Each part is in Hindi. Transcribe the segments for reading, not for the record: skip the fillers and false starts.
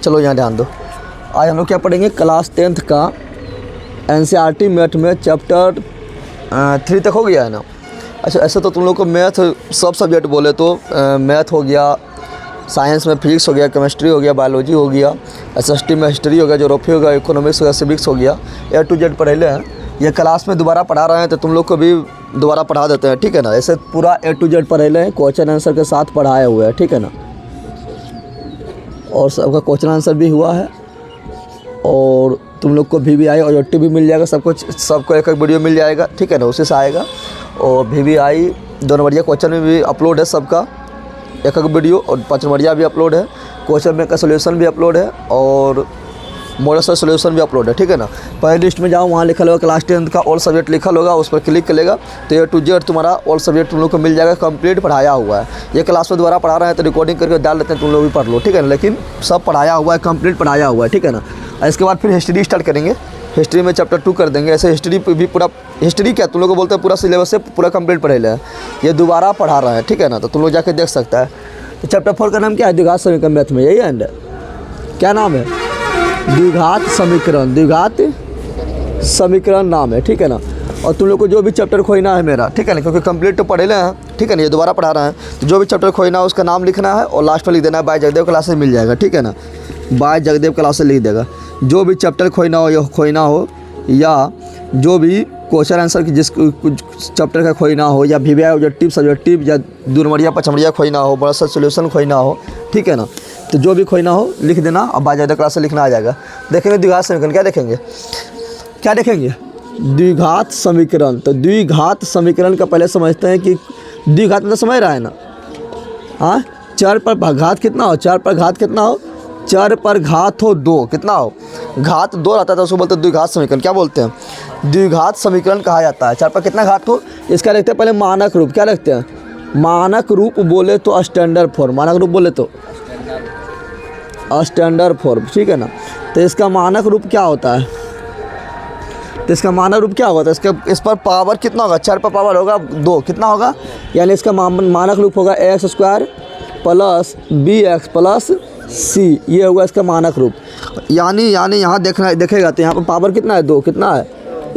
चलो यहाँ ध्यान दो। आज हम लोग क्या पढ़ेंगे, क्लास 10th का NCERT मैथ में चैप्टर 3 तक हो गया है ना। अच्छा, ऐसे तो तुम लोग को मैथ सब सब्जेक्ट बोले तो मैथ हो गया, साइंस में फिजिक्स हो गया, केमिस्ट्री हो गया, बायोलॉजी हो गया, SST में हिस्ट्री हो गया, ज्योग्राफी हो गया, इकोनॉमिक्स हो गया, सिविक्स हो गया, A to Z पढ़े हैं। ये क्लास में दोबारा पढ़ा रहे हैं तो तुम लोग को भी दोबारा पढ़ा देते हैं, ठीक है ना। ऐसे पूरा A to Z पढ़े हैं, क्वेश्चन आंसर के साथ पढ़ाए हुए हैं, ठीक है ना। और सबका क्वेश्चन आंसर भी हुआ है और तुम लोग को VBI और OJT भी मिल जाएगा, सबको एक वीडियो मिल जाएगा, ठीक है ना, उसी से आएगा। और VBI 2 नंबरिया क्वेश्चन में भी अपलोड है सबका एक वीडियो, और 5 नंबरिया भी अपलोड है, क्वेश्चन में का सोल्यूशन भी अपलोड है और मॉडल का सोल्यूशन भी अपलोड है, ठीक है ना। पहले लिस्ट में जाओ, वहाँ लिखा होगा क्लास 10th का ऑल सब्जेक्ट लिखा होगा, उस पर क्लिक करेगा तो A to Z तुम्हारा ऑल सब्जेक्ट तुम लोग को मिल जाएगा, कंप्लीट पढ़ाया हुआ है। ये क्लास में दोबारा पढ़ा रहे हैं तो रिकॉर्डिंग करके डाल लेते हैं, तुम लोग भी पढ़ लो, ठीक है ना। लेकिन सब पढ़ाया हुआ है, कंप्लीट पढ़ाया हुआ है, ठीक है ना। इसके बाद फिर हिस्ट्री स्टार्ट करेंगे, हिस्ट्री में चैप्टर 2 कर देंगे। ऐसे हिस्ट्री भी पूरा, हिस्ट्री क्या तुम लोग को बोलते हैं पूरा सिलेबस से पूरा कंप्लीट पढ़े हैं, ये दोबारा पढ़ा रहे हैं, ठीक है ना। तो तुम लोग जाके देख सकता है। तो चैप्टर 4 का नाम क्या है, द्विघात समीकरण मैथ में, यही है क्या नाम है, द्विघात समीकरण, द्विघात समीकरण नाम है, ठीक है ना। और तुम लोग को जो भी चैप्टर खोजना है मेरा, ठीक है ना, क्योंकि कंप्लीट तो पढ़े हैं, ठीक है ना, ये दोबारा पढ़ा रहे हैं, तो जो भी चैप्टर खोजना है उसका नाम लिखना है और लास्ट में लिख देना है बाय जगदेव क्लासेस मिल जाएगा, ठीक है ना। बाय जगदेव क्लासेस लिख देगा, जो भी चैप्टर खोजना हो या जो भी क्वेश्चन आंसर की जिस चैप्टर का खोजना हो, या VBI ऑब्जेक्टिव सब्जेक्टिव या 2 नंबरिया 5 नंबरिया खोजना हो, बड़ा सा सोल्यूशन खोजना हो, ठीक है ना। तो जो भी खोजना हो लिख देना और बाय क्लास से लिखना आ जाएगा। देखेंगे द्विघात समीकरण, क्या देखेंगे, क्या देखेंगे, द्विघात समीकरण। तो द्विघात समीकरण का पहले समझते हैं कि द्विघात मतलब समझ रहा है ना, हाँ, चर पर घात कितना हो, चर पर घात कितना हो, चर पर घात हो 2, कितना हो, घात 2 रहता था, उसको बोलते हैं द्विघात समीकरण। क्या बोलते हैं, द्विघात समीकरण कहा जाता है। चर पर कितना घात हो, इसका रखते हैं पहले मानक रूप। क्या रखते हैं, मानक रूप बोले तो स्टैंडर्ड फॉर्म, मानक रूप बोले तो स्टैंडर्ड फॉर्म, ठीक है ना। तो इसका मानक रूप क्या होता है, तो इसका मानक रूप क्या होगा, तो इस पर पावर कितना होगा, चर पर पावर होगा 2, कितना होगा, यानी इसका मानक रूप होगा x² plus bx plus c, ये होगा इसका मानक रूप। यानी यहाँ देखेगा तो यहाँ पर पावर कितना है, 2, कितना है,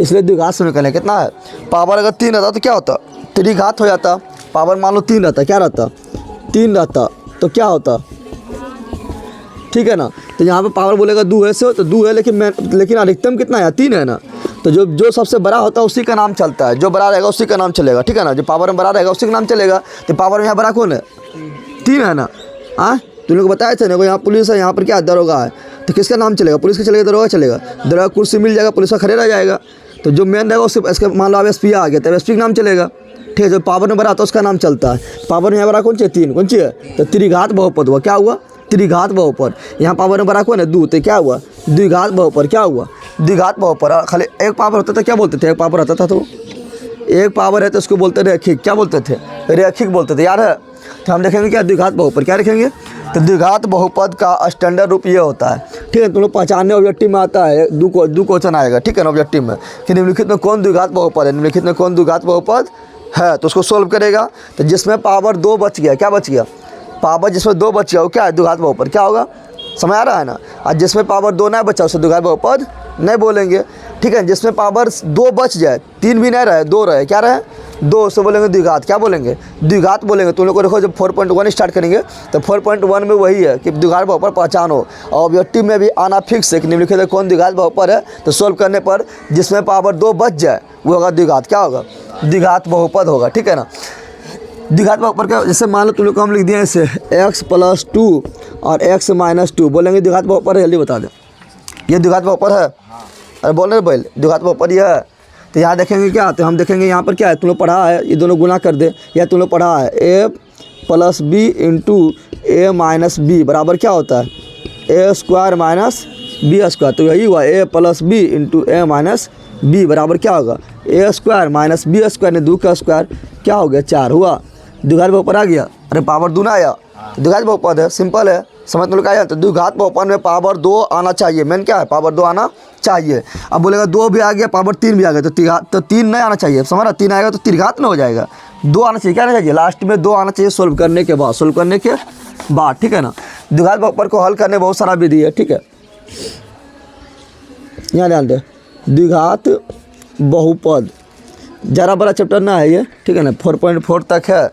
इसलिए द्विघात समीकरण है। कितना है, पावर अगर 3 रहता तो क्या होता, त्रिघात हो जाता। पावर मान लो 3 रहता, क्या रहता, 3 रहता तो क्या होता, ठीक है ना। तो यहाँ पे पावर बोलेगा 2 है, से तो 2 है, लेकिन अधिकतम कितना है, 3 है ना। तो जो सबसे बड़ा होता है उसी का नाम चलता है, जो बड़ा रहेगा उसी का नाम चलेगा, ठीक है ना। जो पावर में बड़ा रहेगा उसी का नाम चलेगा। तो पावर में यहाँ बड़ा कौन है, 3 है ना। हाँ, तुम लोग बताए थे ना, यहाँ पुलिस है, यहाँ पर क्या दरोगा है, तो किसका नाम चलेगा, पुलिस का चलेगा, दरोगा चलेगा, दरोगा कुर्सी मिल जाएगा, पुलिस का खड़े रह जाएगा। तो जो मेन रहेगा उससे इसका मान लो अब SP आ गया, तब SP का नाम चलेगा, ठीक है। जो पावर में बड़ा आता है उसका नाम चलता है। पावर में यहाँ बड़ा कौन सी है, 3, कौन सी है, तो त्रिघात बहुपद हुआ, क्या हुआ, त्रिघात बहुपद। यहाँ पावर में बड़ा कौन है, 2, तो क्या हुआ, द्विघात बहुपद। क्या हुआ, द्विघात बहुपद। खाली एक पावर होता था, क्या बोलते थे, एक पावर होता था तो एक पावर है तो उसको बोलते रैखिक, क्या बोलते थे, रैखिक बोलते थे, यार है। तो हम देखेंगे क्या, द्विघात बहुपद, क्या देखेंगे, तो द्विघात बहुपद का स्टैंडर्ड रूप ये होता है, ठीक है। तुम लोग पहचानने ऑब्जेक्टिव में आता है, दो क्वेश्चन आएगा, ठीक है ना, ऑब्जेक्टिव में कि निम्नलिखित में कौन द्विघात बहुपद है, निम्नलिखित में कौन द्विघात बहुपद है, तो उसको सोल्व करेगा। तो जिसमें पावर 2 बच गया, क्या बच गया, पावर जिसमें 2 बच गया वो क्या है, द्विघात बहुपद। क्या होगा, समझ आ रहा है ना। और जिसमें पावर 2 नहीं बचा उसे द्विघात बहुपद नहीं बोलेंगे, ठीक है। जिसमें पावर 2 बच जाए, 3 भी नहीं रहे, 2 रहे, क्या रहे, 2, से बोलेंगे द्विघात। क्या बोलेंगे, द्विघात बोलेंगे। तुम लोग को देखो जब 4.1 स्टार्ट करेंगे तो 4.1 में वही है कि द्विघात बहुपद पहचानो, और ऑब्जेक्टिव में भी आना फिक्स है कि निम्नलिखित में कौन द्विघात बहुपद है। तो सोल्व करने पर जिसमें पावर 2 बच जाए वो होगा द्विघात, क्या होगा, द्विघात बहुपद होगा, ठीक है ना। द्विघात बहुपद का जैसे मान लो तुम लोग को हम लिख दिए ऐसे x + 2 और x - 2, बोलेंगे द्विघात बहुपद है, जल्दी बता दें, ये द्विघात बहुपद है, अरे बोल रहे भाई द्विघात बहुपद ये है। तो यहाँ देखेंगे क्या, तो हम देखेंगे यहाँ पर क्या है, तुम लोग पढ़ा है, ये दोनों गुना कर दे, या तुम लोग पढ़ा है a + b × a - b बराबर क्या होता है, a² - b²। तो यही हुआ a + b × a - b बराबर क्या होगा, a² - b² ने 2 का स्क्वायर, क्या हो गया, 4 हुआ। द्विघात बहुपद आ गया, अरे पावर 2 ना आया, द्विघात बहुपद है, सिंपल है, समझ में आया। तो द्विघात बहुपद में पावर 2 आना चाहिए, मेन क्या है, पावर 2 आना चाहिए। अब बोलेगा 2 भी आ गया, पावर 3 भी आ गया, तो 3 नहीं आना चाहिए, समझ रहा, 3 आएगा तो त्रिघात में हो जाएगा, 2 आना चाहिए, क्या आना चाहिए, लास्ट में 2 आना चाहिए सोल्व करने के बाद, ठीक है ना। द्विघात बहुपद को हल करने बहुत सारा विधि है, ठीक है। यहाँ ध्यान दें, द्विघात बहुपद ज़रा बड़ा चैप्टर ना है ये, ठीक है ना, 4.4 तक है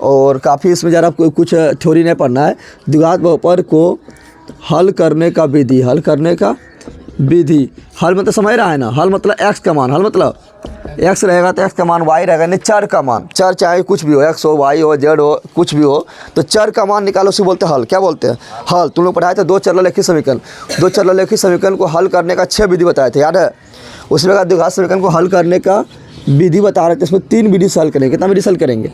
और काफ़ी इसमें ज़रा कुछ थ्योरी नहीं पढ़ना है। द्विघात बहुपद को हल करने का विधि, हल करने का विधि, हल मतलब समझ रहा है ना, हल मतलब एक्स का मान, हल मतलब एक्स रहेगा तो एक्स का मान वाई रहेगा, नहीं चर का मान, चर चाहे कुछ भी हो, एक्स हो वाई हो जेड हो कुछ भी हो, तो चर का मान निकालो उसे बोलते हैं हल। क्या बोलते हैं? हल। तुम लोग पढ़ाए थे दो चरलेखी समीकरण, दो चरलेखी समीकरण को हल करने का 6 विधि बताए थे, याद है? उसमें का द्विघात समीकरण को हल करने का विधि बता रहे थे, इसमें 3 विधि से हल करेंगे। कितना विधि से हल करेंगे?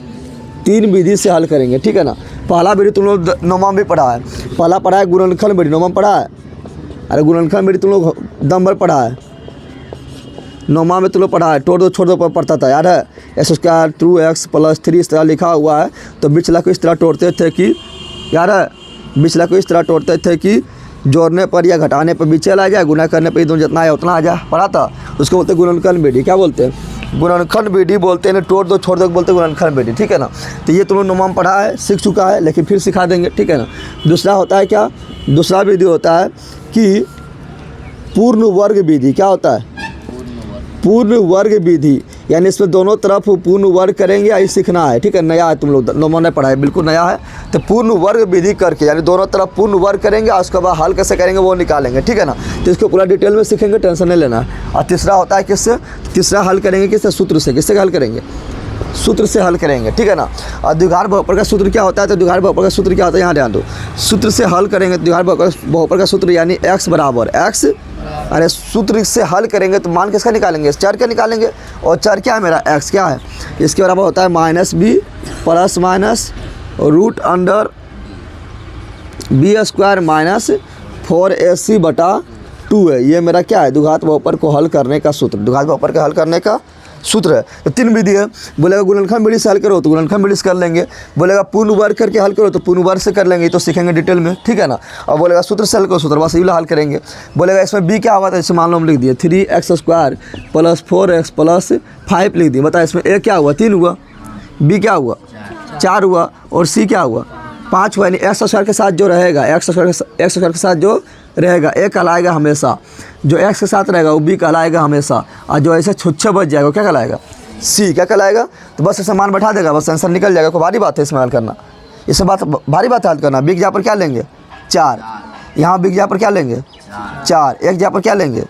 3 विधि से हल करेंगे, ठीक है ना। पहला विधि तुम लोग नौमा में पढ़ा है, पहला पढ़ा है गुणनखंड विधि, नौमा में पढ़ा है। अरे गुणनखंड विधि तुम लोग दम भर पढ़ा है, नौमा में तुम लोग पढ़ा है, तोड़ दो छोड़ दो पढ़ता था, याद है? x² 2x + 3 इस तरह लिखा हुआ है, तो बिचला को इस तरह तोड़ते थे कि, याद है, बिचला को इस तरह तोड़ते थे कि जोड़ने पर या घटाने पर बीच चला जाए, गुना करने पर दोनों जितना है उतना आ जाए, पढ़ा था। उसको बोलते हैं गुणनखंड विधि। क्या बोलते हैं? गुणनखंड विधि बोलते हैं, तोड़ दो छोड़ दो बोलते हैं गुणनखंड विधि, ठीक है ना। तो ये तुम लोग नौमा में पढ़ा है, सीख चुका है, लेकिन फिर सिखा देंगे, ठीक है ना। दूसरा होता है क्या? दूसरा विधि होता है कि पूर्ण वर्ग विधि। क्या होता है? पूर्ण वर्ग विधि, यानी इसमें दोनों तरफ पूर्ण वर्ग करेंगे, यही सीखना है, ठीक है। नया है, तुम लोग नौमा ने पढ़ा है, बिल्कुल नया है। तो पूर्ण वर्ग विधि करके, यानी दोनों तरफ पूर्ण वर्ग करेंगे और उसके बाद हल कैसे करेंगे वो निकालेंगे, ठीक है ना। तो इसको पूरा डिटेल में सीखेंगे, टेंशन नहीं लेना है। और तीसरा होता है किससे? तीसरा हल करेंगे किससे? सूत्र से। किससे हल करेंगे? सूत्र से हल करेंगे, ठीक है ना। और द्विघात बहुपद का सूत्र क्या होता है? तो द्विघात बहुपद का सूत्र क्या होता है, यहाँ ध्यान दो। सूत्र से हल करेंगे, द्विघात बहुपद का सूत्र यानी x बराबर x, अरे सूत्र से हल करेंगे तो मान किसका निकालेंगे? चर का निकालेंगे। और चर क्या है मेरा? x क्या है? इसके बराबर होता है -b + -√b² - 4ac/2 है। ये मेरा क्या है? द्विघात बहुपद को हल करने का सूत्र, द्विघात बहुपद का हल करने का सूत्र है। तो 3 विधि है। बोलेगा गुणनखंड विधि से हल करो तो गुणनखंड विधि से कर लेंगे, बोलेगा पूर्ण वर्ग करके हल करो तो पूर्ण वर्ग से कर लेंगे, तो सीखेंगे डिटेल में, ठीक है ना। और बोलेगा सूत्र से हल करो, सूत्र बस यही हल करेंगे। बोलेगा इसमें b क्या होगा? तो जैसे मान लो हम लिख दिए 3x² + 4x + 5 लिख दिए। बताए इसमें a क्या हुआ? 3 हुआ, b क्या हुआ? 4 हुआ, और c क्या हुआ? 5 हुआ। यानी x² के साथ जो रहेगा, x² के साथ जो रहेगा a कहलाएगा हमेशा, जो x के साथ रहेगा वो b कहलाएगा हमेशा, और जो ऐसे छुच्छे बच जाएगा वो क्या कहलाएगा? c। क्या कहलाएगा? तो बस ऐसे मान बैठा देगा, बस आंसर निकल जाएगा। कोई भारी बात है इसमें हल करना? इसमें बात भारी बात है हल करना। b की जगह पर क्या लेंगे? 4, यहाँ b की जगह पर क्या लेंगे? 4, एक जगह पर क्या लेंगे?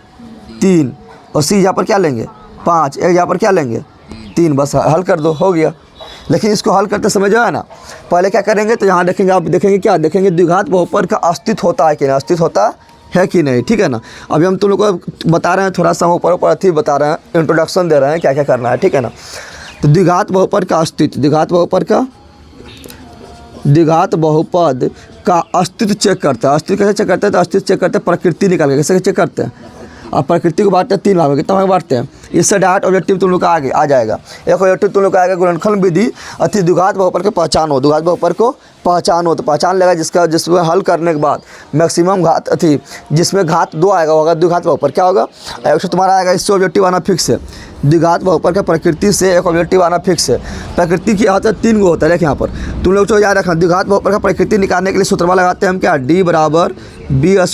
3, और c जगह पर क्या लेंगे? 5, एक जगह पर क्या लेंगे? 3, बस हल कर दो, हो गया। लेकिन इसको हल करते समय जो है ना, पहले क्या करेंगे? तो यहाँ देखेंगे, आप देखेंगे क्या देखेंगे? द्विघात बहुपद का अस्तित्व होता है कि नहीं, अस्तित्व होता है कि नहीं, ठीक है ना। अभी हम तुम लोग को बता रहे हैं, थोड़ा सा ऊपर थी बता रहे हैं, इंट्रोडक्शन दे रहे हैं क्या क्या करना है, ठीक है ना। तो द्विघात बहुपद का अस्तित्व, द्विघात बहुपद का अस्तित्व चेक करता है। अस्तित्व कैसे चेक करते हैं? तो अस्तित्व चेक करते हैं प्रकृति निकाल के। कैसे चेक करते हैं? और प्रकृति को बांटते हैं 3 भाग में। कितना भाग बांटते हैं? इससे डायरेक्ट ऑब्जेक्टिव तुम लोग का आगे आ जाएगा। एक ऑब्जेक्टिव तुम लोग का आएगा गुणनखंड विधि अति द्विघात बहुपद के पहचानो, द्विघात बहुपद को पहचानो, तो पहचान लेगा जिसमें हल करने के बाद मैक्सिमम घात अति, जिसमें घात 2 आएगा होगा द्विघात बहुपद। क्या होगा? एक तुम्हारा आएगा, इससे ऑब्जेक्टिव आना फिक्स है। द्विघात बहुपद का प्रकृति से एक ऑब्जेक्टिव आना फिक्स है। प्रकृति की आता है 3 गो होता है, देख यहाँ पर तुम लोग तो याद रखना। द्विघात बहुपद का प्रकृति निकालने के लिए सूत्र लगाते हैं हम क्या? d बराबर b²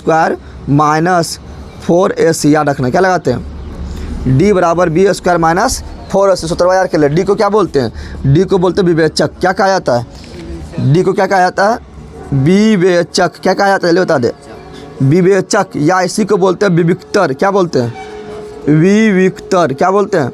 - 4ac, याद रखना। क्या लगाते हैं? d बराबर b² - 4ac। सूत्र याद के लिए d को क्या बोलते हैं? d को बोलते हैं विवेचक। क्या कहा जाता है? d को क्या कहा जाता है? विवेचक। क्या कहा जाता है? ले बता दे। विवेचक, या इसी को बोलते हैं विविक्तर। क्या बोलते हैं? विविक्तर। क्या बोलते हैं?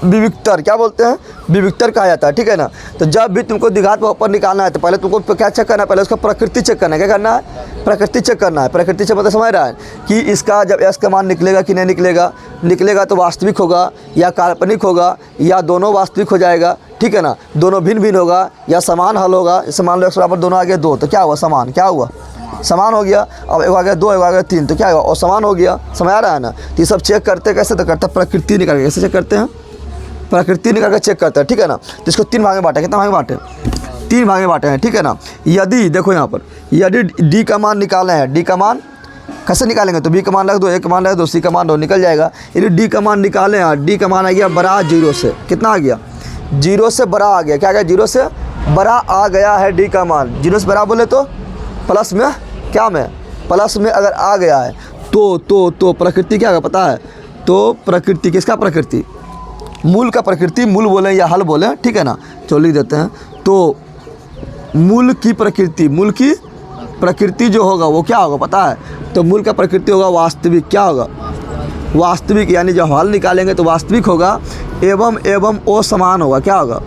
विविक्तर। क्या बोलते हैं? विविक्तर कहा जाता है, ठीक है ना। तो जब भी तुमको द्विघात बहुपद निकालना है तो पहले तुमको क्या चेक करना है? पहले उसका प्रकृति चेक करना है। क्या करना है? प्रकृति चेक करना है। प्रकृति से पता समझ रहा है कि इसका जब x का मान निकलेगा कि नहीं निकलेगा, निकलेगा तो वास्तविक होगा या काल्पनिक होगा या दोनों वास्तविक हो जाएगा, ठीक है ना। दोनों भिन्न भिन्न होगा या समान हल होगा। जैसे मान लो x बराबर दोनों आ गए 2, तो क्या हुआ? समान। क्या हुआ? समान हो गया। अब एक आ गया 2, एक आ गया 3, तो क्या हुआ? और समान हो गया। समझ आ रहा है ना। तो ये सब चेक करते कैसे? तो करते प्रकृति निकाल के। कैसे चेक करते हैं? प्रकृति निकाल कर चेक करता है, ठीक है ना। तो इसको 3 भाग में बांटे। कितना भाग में बांटे? 3 भाग में बांटे हैं, ठीक है ना। यदि देखो यहाँ पर, यदि d का मान निकालना है, d का मान कैसे निकालेंगे? तो b का मान रख दो, a का मान रख दो, c का मान दो, निकल जाएगा। यदि d का मान निकालें, d का मान आ गया बड़ा 0 से। कितना आ गया? 0 से बड़ा आ गया। क्या आ गया? 0 से बड़ा आ गया है d का मान। 0 से बड़ा बोले तो प्लस में क्या में प्लस में अगर आ गया है तो प्रकृति क्या होगा पता है? तो प्रकृति किसका प्रकृति? मूल का प्रकृति, मूल बोलें या हल बोलें, ठीक है ना। चलो लिख देते हैं। तो मूल की प्रकृति, मूल की प्रकृति जो होगा वो क्या होगा पता है? तो मूल का प्रकृति होगा वास्तविक। क्या होगा? वास्तविक, यानी जब हल निकालेंगे तो वास्तविक होगा एवं ओ समान होगा। क्या होगा?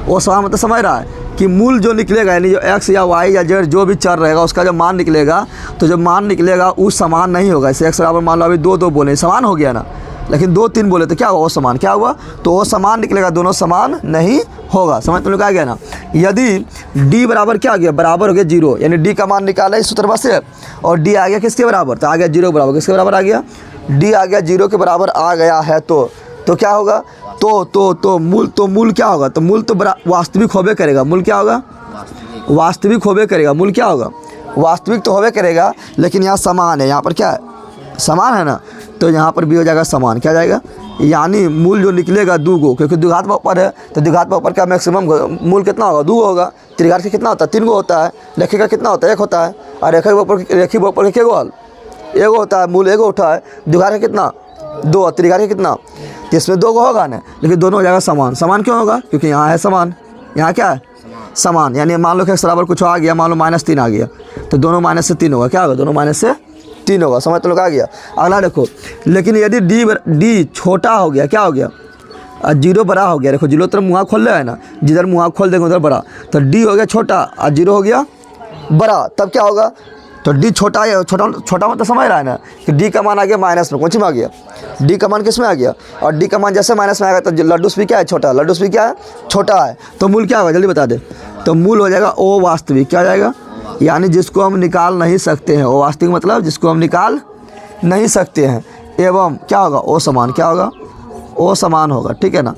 ओ समान मतलब समझ रहा है कि मूल जो निकलेगा यानी जो x या y या z जो भी चर रहेगा उसका जब मान निकलेगा तो जब मान निकलेगा उस समान नहीं होगा। जैसे x बराबर मान लो अभी 2 बोले समान हो गया ना, लेकिन 2 3 बोले तो क्या हुआ? वो समान। क्या हुआ? तो वो समान निकलेगा, दोनों समान नहीं होगा। समझ तुम लोग आ गया ना। यदि d बराबर क्या आ गया? बराबर हो गया 0, यानी d का मान निकाला इस सूत्र से और d आ गया किसके बराबर? तो आ गया 0 के बराबर। किसके बराबर आ गया? d आ गया 0 के बराबर आ गया है तो क्या होगा? तो मूल क्या होगा? तो मूल तो वास्तविक होबे करेगा। मूल क्या होगा? वास्तविक होबे करेगा। मूल क्या होगा? वास्तविक तो होबे करेगा, लेकिन यहाँ समान है। यहाँ पर क्या है? समान है ना, तो यहाँ पर भी हो जाएगा समान। क्या जाएगा? यानी मूल जो निकलेगा 2 क्योंकि द्विघात ऊपर है तो द्विघात ऊपर का मैक्सिमम मूल कितना होगा? 2 होगा। त्रिघात का कितना होता है? 3 होता है। रेखी का कितना होता है? 1 होता है। और रेखी ऊपर के हल 1 होता है, मूल 1 उठा है। द्विघात का कितना? 2। त्रिघात का कितना? तो इसमें 2 होगा ना, लेकिन दोनों हो जाएगा समान। समान क्यों होगा? क्योंकि यहाँ है समान। यहाँ क्या है? समान। यानी मान लो कि x बराबर कुछ आ गया, मान लो -3 आ गया तो दोनों माइनस से 3 होगा। क्या होगा? दोनों माइनस से 3 होगा। समझ तो लोग आ गया। अगला देखो, लेकिन यदि d छोटा हो गया, क्या हो गया? 0 बड़ा हो गया। देखो 0 तरफ मुँह खोल रहा है ना, जिधर मुँह खोल देंगे उधर बड़ा, तो d हो गया छोटा और 0 हो गया बड़ा। तब क्या होगा? तो d छोटा है, छोटा मतलब समझ रहा है ना कि d का मान आ गया माइनस में। कौन सी में आ गया? d का मान किस में आ गया? और d का मान जैसे माइनस में आएगा तो लड्डूस भी क्या है? छोटा। लड्डूस भी क्या है? छोटा है। तो मूल क्या होगा? जल्दी बता दे। तो मूल हो जाएगा ओ वास्तविक। क्या हो जाएगा? यानी जिसको हम निकाल नहीं सकते हैं। ओ वास्तविक मतलब जिसको हम निकाल नहीं सकते हैं। एवं क्या होगा? ओ समान। क्या होगा? ओ समान होगा। ठीक है ना।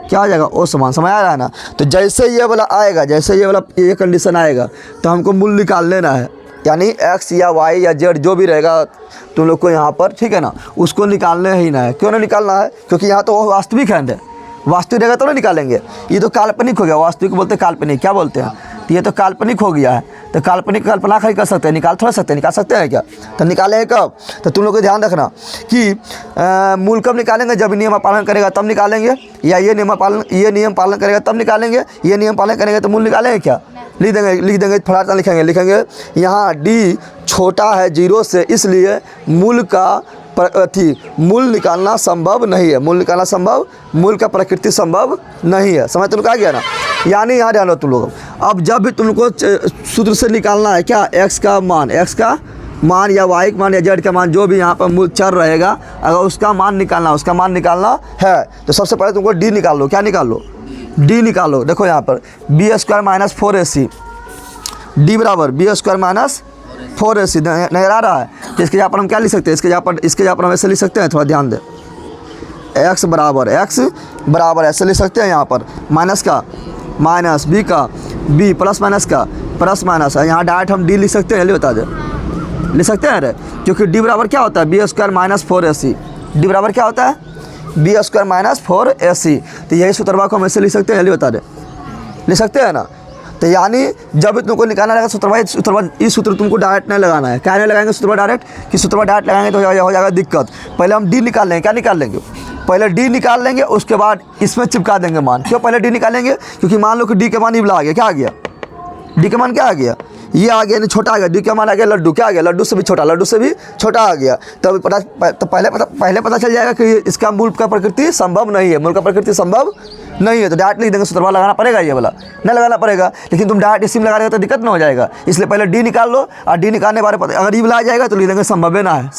क्या हो जाएगा? ओ समान। समझ आ रहा है ना। तो जैसे ये वाला आएगा, जैसे ये वाला ये कंडीशन आएगा तो हमको मूल निकाल लेना है। यानी x या y या z जो भी रहेगा तुम लोग को यहाँ पर, ठीक है ना, उसको निकालने ही ना है। क्यों ना निकालना है? क्योंकि यहाँ तो वास्तविक है। वास्तविक रहेगा तो नहीं निकालेंगे। ये तो काल्पनिक हो गया। वास्तविक बोलते हैं काल्पनिक। क्या बोलते हैं? तो ये तो काल्पनिक हो गया है। तो काल्पनिक कल्पना कर सकते हैं, निकाल थोड़ा सकते हैं। निकाल सकते हैं क्या? तो निकालेंगे कब? तो तुम लोग को ध्यान रखना कि मूल कब निकालेंगे? जब नियम पालन करेगा तब निकालेंगे, या ये नियम पालन करेगा तब निकालेंगे। ये नियम पालन करेंगे तो मूल निकालेंगे क्या? लिख देंगे फटाफट लिखेंगे यहाँ d छोटा है 0 से, इसलिए मूल का मूल निकालना संभव नहीं है। मूल निकालना संभव, मूल का प्रकृति संभव नहीं है। समझ तुम लोग आ गया ना। यानी यहाँ ध्यान दो तुम लोग, अब जब भी तुमको सूत्र से निकालना है क्या? x का मान या y का मान या z का मान जो भी यहाँ पर मूल चर रहेगा, अगर उसका मान निकालना है तो सबसे पहले तुमको d निकाल लो। क्या निकाल लो? d निकालो। देखो यहाँ पर b² - 4ac, d बराबर b² - 4ac नजर आ रहा है। तो इसके जहाँ पर हम क्या लिख सकते हैं? इसके जहाँ पर हम ऐसे लिख सकते हैं, थोड़ा ध्यान दे। x बराबर ऐसे लिख सकते हैं यहाँ पर, माइनस का माइनस, b का b, प्लस माइनस का प्लस माइनस। यहाँ डायरेक्ट हम d लिख सकते हैं। जल्दी बता दे, लिख सकते हैं अरे, क्योंकि d बराबर क्या होता है? b² - 4ac। d बराबर क्या होता है? b² - 4ac। तो यही सूत्रवा को हम ऐसे लिख सकते हैं। जल्दी बता दे, लिख सकते हैं ना। तो यानी जब तुमको निकालना रहेगा सूत्रवा, इस सूत्र तुमको डायरेक्ट नहीं लगाना है। क्या नहीं लगाएंगे सूत्रवा डायरेक्ट? कि सूत्रवा डायरेक्ट लगाएंगे तो हो जाएगा दिक्कत। पहले हम d निकाल लेंगे। क्या निकाल लेंगे? पहले d निकाल लेंगे, उसके बाद इसमें चिपका देंगे मान। क्यों पहले d निकालेंगे? क्योंकि मान लो कि d का मान इबला आ गया। क्या आ गया? d का मान क्या आ गया? ये आ गया, नहीं छोटा आ गया। d का मान आ गया लड्डू। क्या आ गया? लड्डू से भी छोटा आ गया। तो पहले पता चल जाएगा कि इसका मूल का प्रकृति संभव नहीं है। मूल का प्रकृति संभव नहीं है तो डायरेक्ट लिख देंगे। सूत्रवा लगाना पड़ेगा, ये वाला नहीं लगाना पड़ेगा। लेकिन तुम डायरेक्ट इसी में लगा देगा तो दिक्कत ना हो जाएगा। इसलिए पहले d निकाल लो, और d निकालने बारे पता अगर वाला आ जाएगा तो लिख देंगे संभव ना है।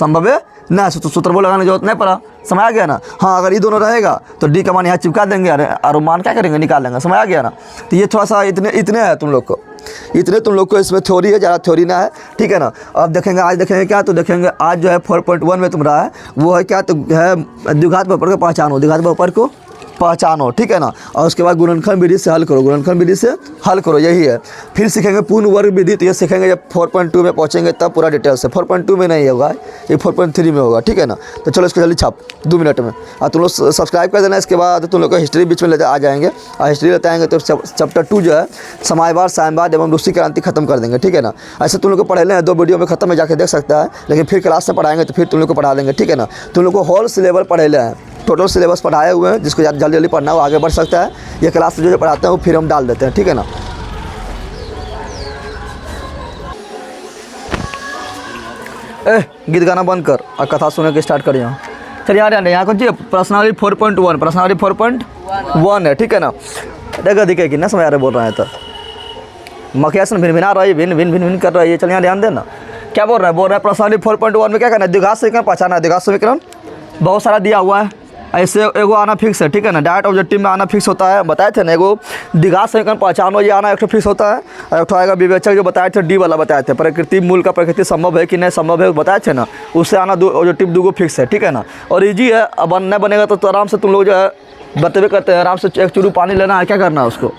सूत्रवा लगाने की जरूरत नहीं पड़ा। समझ आ गया ना। हाँ, अगर ये दोनों रहेगा तो d का मान यहाँ चिपका देंगे और मान क्या करेंगे? निकाल लेंगे। समझ आ गया ना। तो ये थोड़ा सा इतने है तुम लोग को इसमें थ्योरी है, ज़्यादा थ्योरी ना है। ठीक है ना। अब देखेंगे आज देखेंगे क्या? तो देखेंगे आज जो है 4.1 में तुम्हारा है वो है क्या? तो है द्विघात बहुपद का पहचानो। द्विघात बहुपद को पहचानो, ठीक है ना। और उसके बाद गुणनखंड विधि से हल करो, गुणनखंड विधि से हल करो, यही है। फिर सीखेंगे पूर्ण वर्ग विधि, तो ये सीखेंगे जब 4.2 में पहुँचेंगे तब पूरा डिटेल से। 4.2 में नहीं होगा, ये 4.3 में होगा, ठीक है ना। तो चलो इसको जल्दी छाप 2 मिनट में। और तुम लोग सब्सक्राइब कर देना। इसके बाद तुम लोग को हिस्ट्री बीच में ले आ जाएंगे, और हिस्ट्री लेते आएंगे तो चैप्टर 2 जो है समाजवाद, साम्यवाद एवं रूसी क्रांति खत्म कर देंगे, ठीक है ना। ऐसे तुम लोग को पढ़े हैं 2 वीडियो में खत्म है, जाके देख सकता है। लेकिन फिर क्लास में पढ़ाएंगे तो फिर तुम लोग को पढ़ा देंगे, ठीक है ना। तुम लोग को होल सिलेबस पढ़े हैं, टोटल सिलेबस पढ़ाए हुए हैं। जिसको जल्दी जल्दी पढ़ना हो आगे बढ़ सकता है। ये क्लास जो पढ़ाते हैं वो फिर हम डाल देते हैं, ठीक है ना। गीत गाना बंद कर और कथा सुनने के स्टार्ट कर। यहाँ चलिए यहाँ कौन चीज़ प्रश्नावली 4.1, प्रश्नावली 4.1 है, ठीक है ना। देखो दिखे कि ना समझ आ रहे बोल रहे हैं तो मखियासन भिन भिना रही, भिन भिन भिन भिन कर रही है। चल यहाँ ध्यान देना क्या बोल रहा है प्रश्नावली 4.1 में क्या करना है, द्विघात समीकरण पहचाना है। द्विघात समीकरण बहुत सारा दिया हुआ है, ऐसे एगो आना फिक्स है, ठीक है ना। डायरेक्ट ऑब्जेक्टिव में आना फिक्स होता है, बताए थे ना। एगो द्विघात समीकरण पहचानो, ये आना एक तो फिक्स होता है। और एक तो आएगा विवेचक, जो बताए थे डी वाला बताए थे, प्रकृति मूल का प्रकृति संभव है कि नहीं संभव है बताए थे ना। उससे आना ऑब्जेक्टिव 2 फिक्स है, ठीक है ना। और ईजी है, अब नहीं बनेगा तो आराम से तुम लोग जो है बतवे करते हैं, आराम से एक चुरू पानी लेना है, क्या करना है उसको।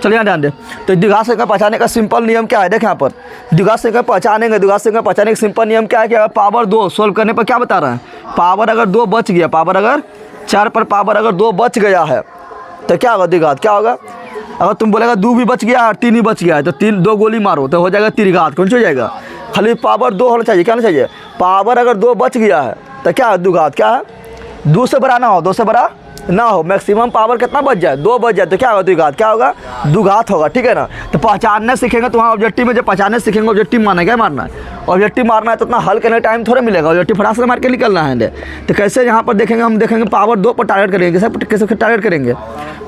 चलिए ध्यान दे। तो द्विघात समीकरण पहचाने का सिंपल नियम क्या है, देखें यहाँ पर द्विघात समीकरण पहचानेंगे। द्विघात समीकरण पहचाने का सिंपल नियम क्या है कि पावर 2 सोल्व करने पर क्या बता रहे हैं, पावर अगर 2 बच गया, पावर अगर 4 पर पावर अगर 2 बच गया है तो क्या होगा, द्विघात क्या होगा। अगर तुम बोलेगा 2 भी बच गया और 3 ही बच गया है तो 2 गोली मारो तो हो जाएगा त्रिघात। कौन सी हो जाएगा, खाली पावर 2 होना चाहिए, क्या होना चाहिए। पावर अगर 2 बच गया है तो क्या है, द्विघात क्या है, 2 से बड़ा ना हो, 2 से बड़ा ना हो। मैक्सिमम पावर कितना बच जाए, 2 बच जाए तो क्या होगा, द्विघात क्या होगा, द्विघात होगा, ठीक है ना। तो पहचानने सीखेंगे तो वहाँ ऑब्जेक्टिव में जब पहचानने सीखेंगे, ऑब्जेक्टिव मारना क्या मारना है, ऑब्जेक्टिव मारना है तो उतना हल करने टाइम थोड़ा मिलेगा, ऑब्जेक्टिव फटाक से मार के निकलना है। तो कैसे यहाँ पर देखेंगे, हम देखेंगे पावर 2 पर टारगेट करेंगे। कैसे टारगेट करेंगे,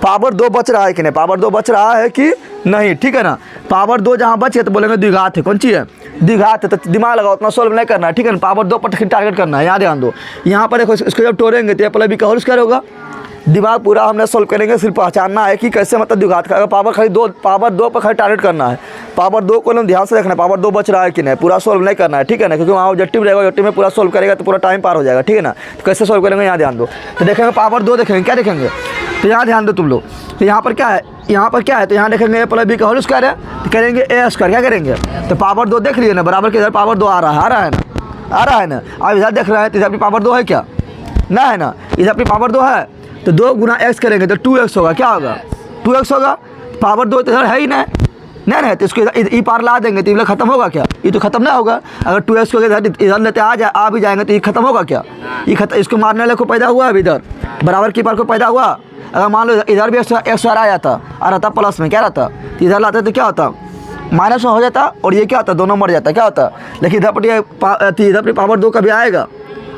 पावर 2 बच रहा है कि नहीं, पावर 2 बच रहा है कि नहीं, ठीक है ना। पावर 2 जहाँ बच गया तो बोलेंगे द्विघात है। कौन सी है, द्विघात है। तो दिमाग लगाओ, उतना सोल्व नहीं करना है, ठीक है ना। पावर 2 पर टारगेट करना है, यहाँ ध्यान दो। यहाँ पर देखो इसको जब तोड़ेंगे तो पहले भी का होल स्क्वायर होगा। दिमाग पूरा हमने सोल्व करेंगे, सिर्फ पहचानना है कि कैसे मतलब द्विघात का। पावर खाली 2, पावर 2 पर खाली टारगेट करना है। पावर 2 को हम ध्यान से रखना है, पावर 2 बच रहा है कि नहीं, पूरा सोल्व नहीं करना है, ठीक है ना। क्योंकि वहाँ ऑब्जेक्टिव रहेगा, ऑब्जेक्टिव में पूरा सोल्व करेगा तो पूरा टाइम पार हो जाएगा, ठीक है ना। तो कैसे सोल्व करेंगे यहाँ ध्यान दो। तो देखेंगे पावर 2 देखेंगे, क्या देखेंगे, तो यहाँ ध्यान दो तुम लोग। तो यहाँ पर क्या है, यहाँ पर क्या है, तो यहाँ देखेंगे ए प्लस बी का होल स्क्वायर है तो करेंगे ए स्क्वायर, क्या करेंगे। तो पावर 2 देख लिए ना, बराबर के इधर पावर 2 आ रहा है ना, आ रहा है ना। अब इधर देख रहे हैं तो इधर भी पावर 2 है क्या, ना है ना, इधर भी पावर 2 है। तो 2 गुना x करेंगे तो 2x होगा, क्या होगा, 2x होगा। पावर 2 तो इधर है ही नहीं, तो इसको इधर पार ला देंगे तो ये खत्म होगा क्या, ये तो खत्म नहीं होगा। अगर 2x को इधर लेते आ भी जाएंगे तो ये खत्म होगा क्या, ये खत्म। इसको मारने वाले को पैदा हुआ अभी इधर बराबर की पार को पैदा हुआ। अगर मान लो इधर भी x आ जाता, आ रहता प्लस में, क्या रहता, तो इधर लाते तो क्या होता, माइनस में हो जाता और ये क्या होता, दोनों मर जाता, क्या होता। लेकिन इधर पर पावर 2 कभी आएगा,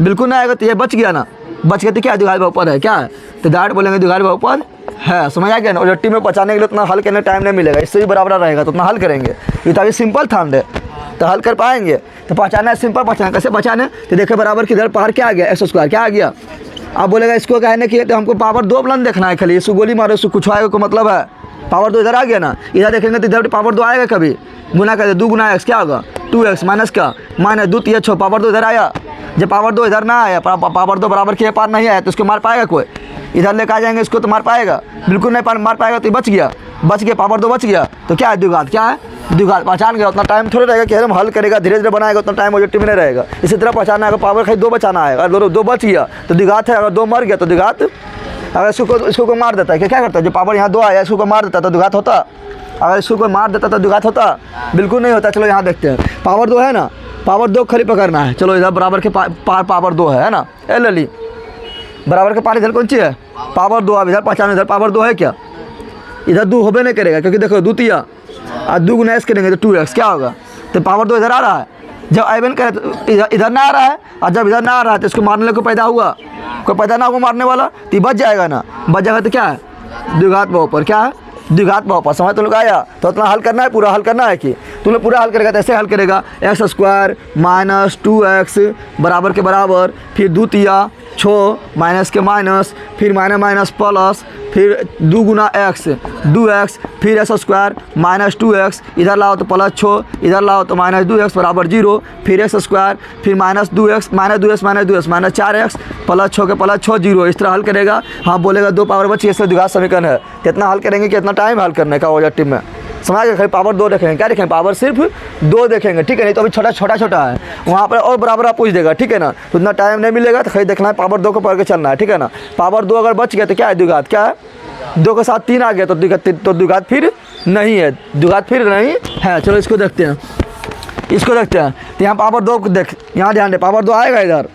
बिल्कुल नहीं आएगा। तो ये बच गया ना, बच गया तो क्या द्विघात बहुपद है, क्या है, तो डायरेक्ट बोलेंगे द्विघात बहुपद है। समझ आ गया ना। ऑब्जेक्टिव में पहुंचाने के लिए उतना हल करने टाइम नहीं मिलेगा, इससे भी बराबर रहेगा तो उतना हल करेंगे। ये तो अभी सिंपल था हमने, तो हल कर पाएंगे। तो पहचाना है, सिंपल पहचाना, कैसे पहचाने, तो देखो बराबर किधर पार क्या आ गया, एक्स स्क्वायर क्या आ गया। अब बोलेगा इसको कहने की तो हमको पावर 2 बुलंद देखना है, खाली इसको गोली मारो, इसको कुछ आएगा को मतलब है। पावर 2 इधर आ गया ना, इधर देखेंगे तो इधर पावर 2 आएगा कभी, गुना कर दे 2 गुना x क्या होगा, 2x माइनस का माइनस 2 3 6, पावर 2 इधर आया। जब पावर 2 इधर ना आया, पावर 2 बराबर के पार नहीं आया तो इसको मार पाएगा कोई, इधर लेकर आ जाएंगे इसको तो मार पाएगा, बिल्कुल नहीं मार पाएगा। तो बच गया, पावर 2 बच गया तो क्या है, द्विघात क्या है, द्विघात। पहचान गया, उतना टाइम थोड़ा रहेगा कि हम हल करेगा, धीरे धीरे बनाएगा, उतना टाइम ऑब्जेक्टिव में नहीं रहेगा। इसी तरह पहचाना है, पावर खाली 2 बचाना है, अगर 2 बच गया तो द्विघात है, अगर 2 मर गया तो द्विघात। अगर इसको मार देता है क्या करता है, जो पावर यहाँ 2 आया इसको मार देता तो द्विघात होता, अगर इसको कोई मार देता तो द्विघात होता, बिल्कुल नहीं होता। चलो यहाँ देखते हैं, पावर 2 है ना, पावर 2 खाली पकड़ना है। चलो इधर बराबर के पावर 2 है ना, ए लली बराबर के पार इधर कौन सी है, पावर 2। अब इधर पहचान, इधर पावर 2 है क्या, इधर 2 होबे नहीं करेगा क्योंकि देखो 2 तिया और 2 गुना x करेंगे तो 2x क्या होगा। तो पावर 2 इधर आ रहा है, जब आइबन करे तो इधर ना आ रहा है, और जब इधर ना आ रहा है तो इसको मारने को पैदा हुआ, कोई पैदा ना हुआ मारने वाला तो बच जाएगा ना, बच जाएगा तो क्या है, द्विघात बहुपद, क्या है, द्विघात बहुपद। समझ तुम लोग आया। तो उतना हल करना है, पूरा हल करना है कि तुम लोग पूरा हल करेगा तो ऐसे हल करेगा, x स्क्वायर माइनस 2x बराबर के बराबर, फिर 2 तिया छो माइनस के माइनस, फिर माइनस माइनस प्लस, फिर 2 गुना एक्स 2x, फिर एक्स स्क्वायर माइनस 2x, इधर लाओ तो प्लस छो, इधर लाओ तो माइनस 2x बराबर 0, फिर एक्स स्क्वायर, फिर minus 2x minus 4x, plus छो के प्लस छो 0। इस तरह हल करेगा। हाँ बोलेगा 2 पावर बची, इससे द्विघात समीकरण है। कितना हल करेंगे, कितना टाइम हल करने का ऑब्जेक्टिव में, समझ गए। खाली पावर 2 देखेंगे, क्या देखेंगे, पावर सिर्फ 2 देखेंगे, ठीक है। नहीं तो अभी छोटा है, वहाँ पर और बराबर आप पूछ देगा, ठीक है ना। तो उतना टाइम नहीं मिलेगा, तो खाली देखना है पावर 2 को पढ़ के चलना है, ठीक है ना। पावर 2 अगर बच गया तो क्या है, द्विघात। क्या है, 2 के साथ 3 आ गया तो द्विघात फिर नहीं है, द्विघात फिर नहीं है। चलो इसको देखते हैं, तो यहाँ पावर 2 को देख, यहाँ ध्यान दे, पावर 2 आएगा, इधर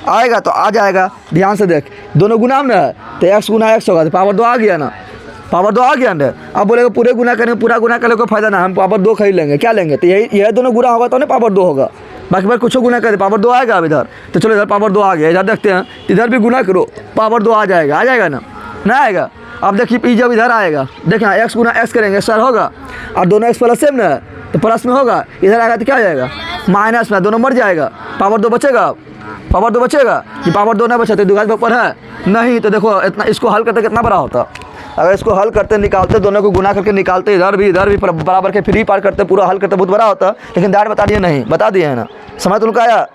आएगा तो आ जाएगा, ध्यान से देख, दोनों गुना में है तो x गुना x होगा, तो पावर 2 आ गया ना, पावर 2 आ गया ना। अब बोलेगा पूरे गुना करेंगे, पूरा गुना करने को फायदा ना, हम पावर 2 खरीद लेंगे, क्या लेंगे, तो यही दोनों गुना होगा तो ना पावर 2 होगा, बाकी बार कुछ गुना करे पावर 2 आएगा। अब इधर तो चलो इधर पावर 2 आ गया, इधर देखते हैं, इधर भी गुना करो पावर 2 आ जाएगा ना आएगा। अब देखिए पी जब इधर आएगा, देखना x गुना x करेंगे सर होगा, और दोनों x प्लस सेम ना है तो प्लस में होगा, इधर आएगा तो क्या आ जाएगा, माइनस में, दोनों मर जाएगा, पावर 2 बचेगा, पावर 2 बचेगा। ये पावर 2 ना बचा तो द्विघात ऊपर है नहीं, तो देखो इतना, इसको हल करते कितना बड़ा होता, अगर इसको हल करते निकालते, दोनों को गुना करके निकालते, इधर भी बराबर के फ्री पार करते, पूरा हल करते, बहुत बड़ा होता। लेकिन डायरेक्ट बता दिए नहीं, बता दिए है ना। समझ तुम लोग आया,